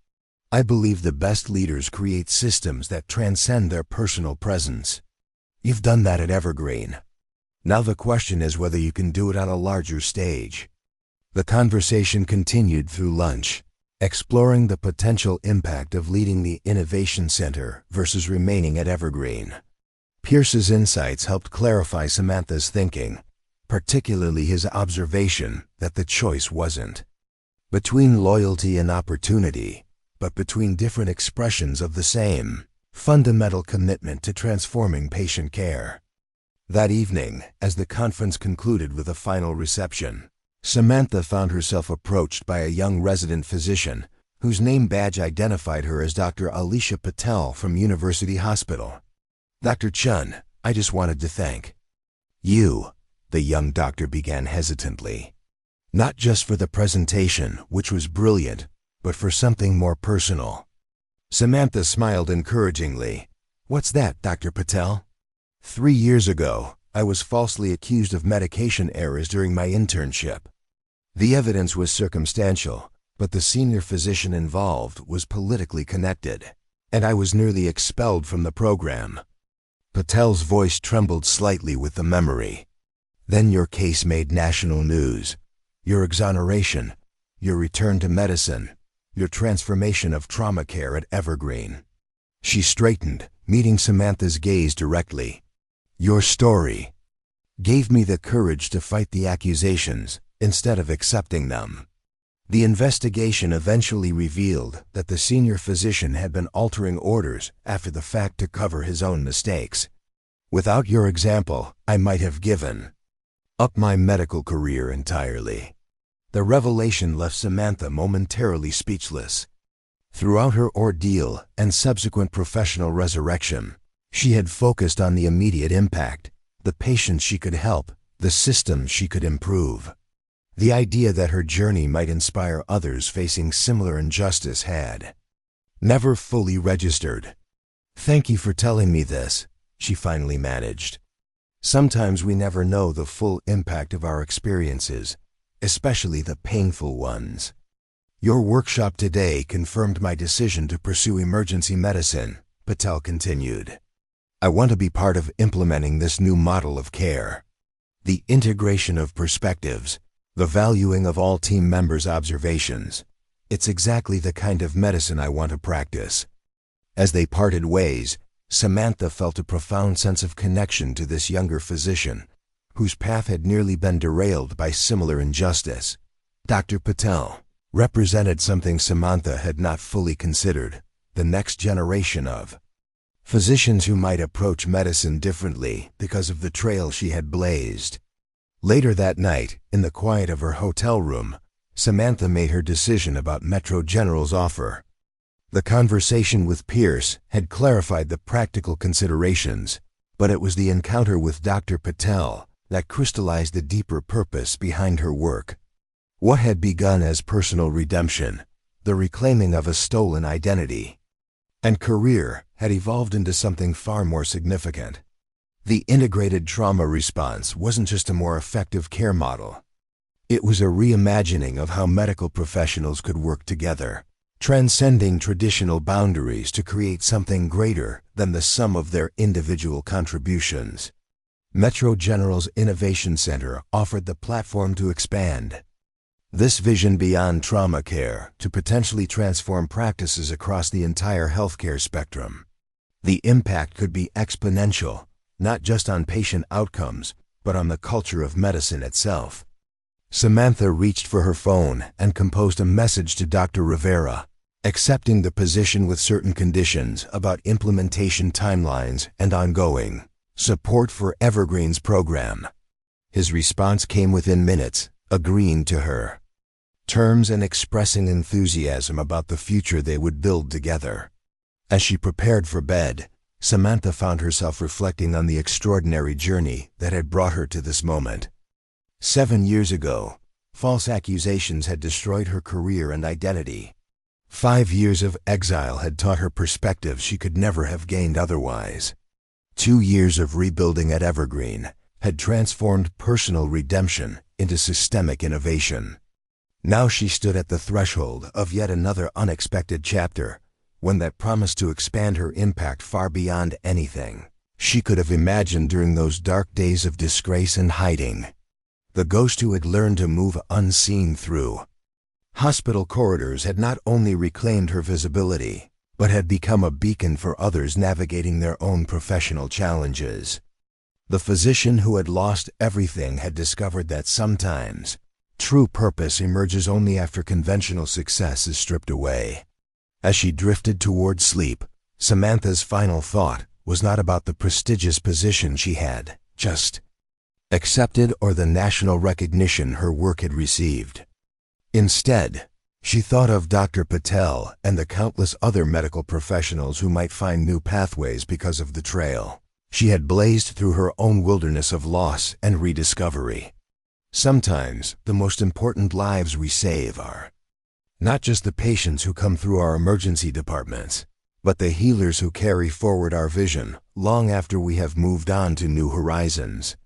I believe the best leaders create systems that transcend their personal presence. You've done that at Evergreen. Now the question is whether you can do it on a larger stage." The conversation continued through lunch, exploring the potential impact of leading the Innovation Center versus remaining at Evergreen. Pierce's insights helped clarify Samantha's thinking, particularly his observation that the choice wasn't between loyalty and opportunity, but between different expressions of the same fundamental commitment to transforming patient care. That evening, as the conference concluded with a final reception, Samantha found herself approached by a young resident physician whose name badge identified her as Dr. Alicia Patel from University Hospital. "Dr. Chun, I just wanted to thank you," the young doctor began hesitantly. "Not just for the presentation, which was brilliant, but for something more personal." Samantha smiled encouragingly. "What's that, Dr. Patel?" 3 years ago, I was falsely accused of medication errors during my internship. The evidence was circumstantial, but the senior physician involved was politically connected, and I was nearly expelled from the program." Patel's voice trembled slightly with the memory. "Then your case made national news. Your exoneration, your return to medicine, your transformation of trauma care at Evergreen." She straightened, meeting Samantha's gaze directly. "Your story gave me the courage to fight the accusations instead of accepting them. The investigation eventually revealed that the senior physician had been altering orders after the fact to cover his own mistakes. Without your example, I might have given up my medical career entirely. The revelation left Samantha momentarily speechless. Throughout her ordeal and subsequent professional resurrection, she had focused on the immediate impact, the patients she could help, the systems she could improve. The idea that her journey might inspire others facing similar injustice had never fully registered. "Thank you for telling me this," she finally managed. "Sometimes we never know the full impact of our experiences, especially the painful ones. Your workshop today confirmed my decision to pursue emergency medicine," Patel continued. "I want to be part of implementing this new model of care. The integration of perspectives, the valuing of all team members' observations. It's exactly the kind of medicine I want to practice." As they parted ways, Samantha felt a profound sense of connection to this younger physician, whose path had nearly been derailed by similar injustice. Dr. Patel represented something Samantha had not fully considered: the next generation of physicians who might approach medicine differently because of the trail she had blazed. Later that night, in the quiet of her hotel room, Samantha made her decision about Metro General's offer. The conversation with Pierce had clarified the practical considerations, but it was the encounter with Dr. Patel that crystallized the deeper purpose behind her work. What had begun as personal redemption, the reclaiming of a stolen identity and career, had evolved into something far more significant. The integrated trauma response wasn't just a more effective care model. It was a reimagining of how medical professionals could work together, transcending traditional boundaries to create something greater than the sum of their individual contributions. Metro General's Innovation Center offered the platform to expand this vision beyond trauma care to potentially transform practices across the entire healthcare spectrum. The impact could be exponential, not just on patient outcomes, but on the culture of medicine itself. Samantha reached for her phone and composed a message to Dr. Rivera, accepting the position with certain conditions about implementation timelines and ongoing support for Evergreen's program. His response came within minutes, agreeing to her terms and expressing enthusiasm about the future they would build together. As she prepared for bed, Samantha found herself reflecting on the extraordinary journey that had brought her to this moment. 7 years ago, false accusations had destroyed her career and identity. 5 years of exile had taught her perspectives she could never have gained otherwise. 2 years of rebuilding at Evergreen had transformed personal redemption into systemic innovation. Now she stood at the threshold of yet another unexpected chapter, one that promised to expand her impact far beyond anything she could have imagined during those dark days of disgrace and hiding. The ghost who had learned to move unseen through hospital corridors had not only reclaimed her visibility, but had become a beacon for others navigating their own professional challenges. The physician who had lost everything had discovered that sometimes true purpose emerges only after conventional success is stripped away. As she drifted toward sleep, Samantha's final thought was not about the prestigious position she had just accepted or the national recognition her work had received. Instead, she thought of Dr. Patel and the countless other medical professionals who might find new pathways because of the trail she had blazed through her own wilderness of loss and rediscovery. Sometimes the most important lives we save are not just the patients who come through our emergency departments, but the healers who carry forward our vision long after we have moved on to new horizons.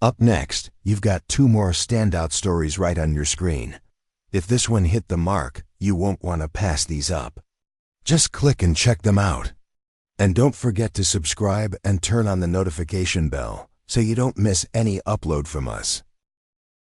Up next, you've got 2 more standout stories right on your screen. If this one hit the mark, you won't want to pass these up. Just click and check them out. And don't forget to subscribe and turn on the notification bell so you don't miss any upload from us.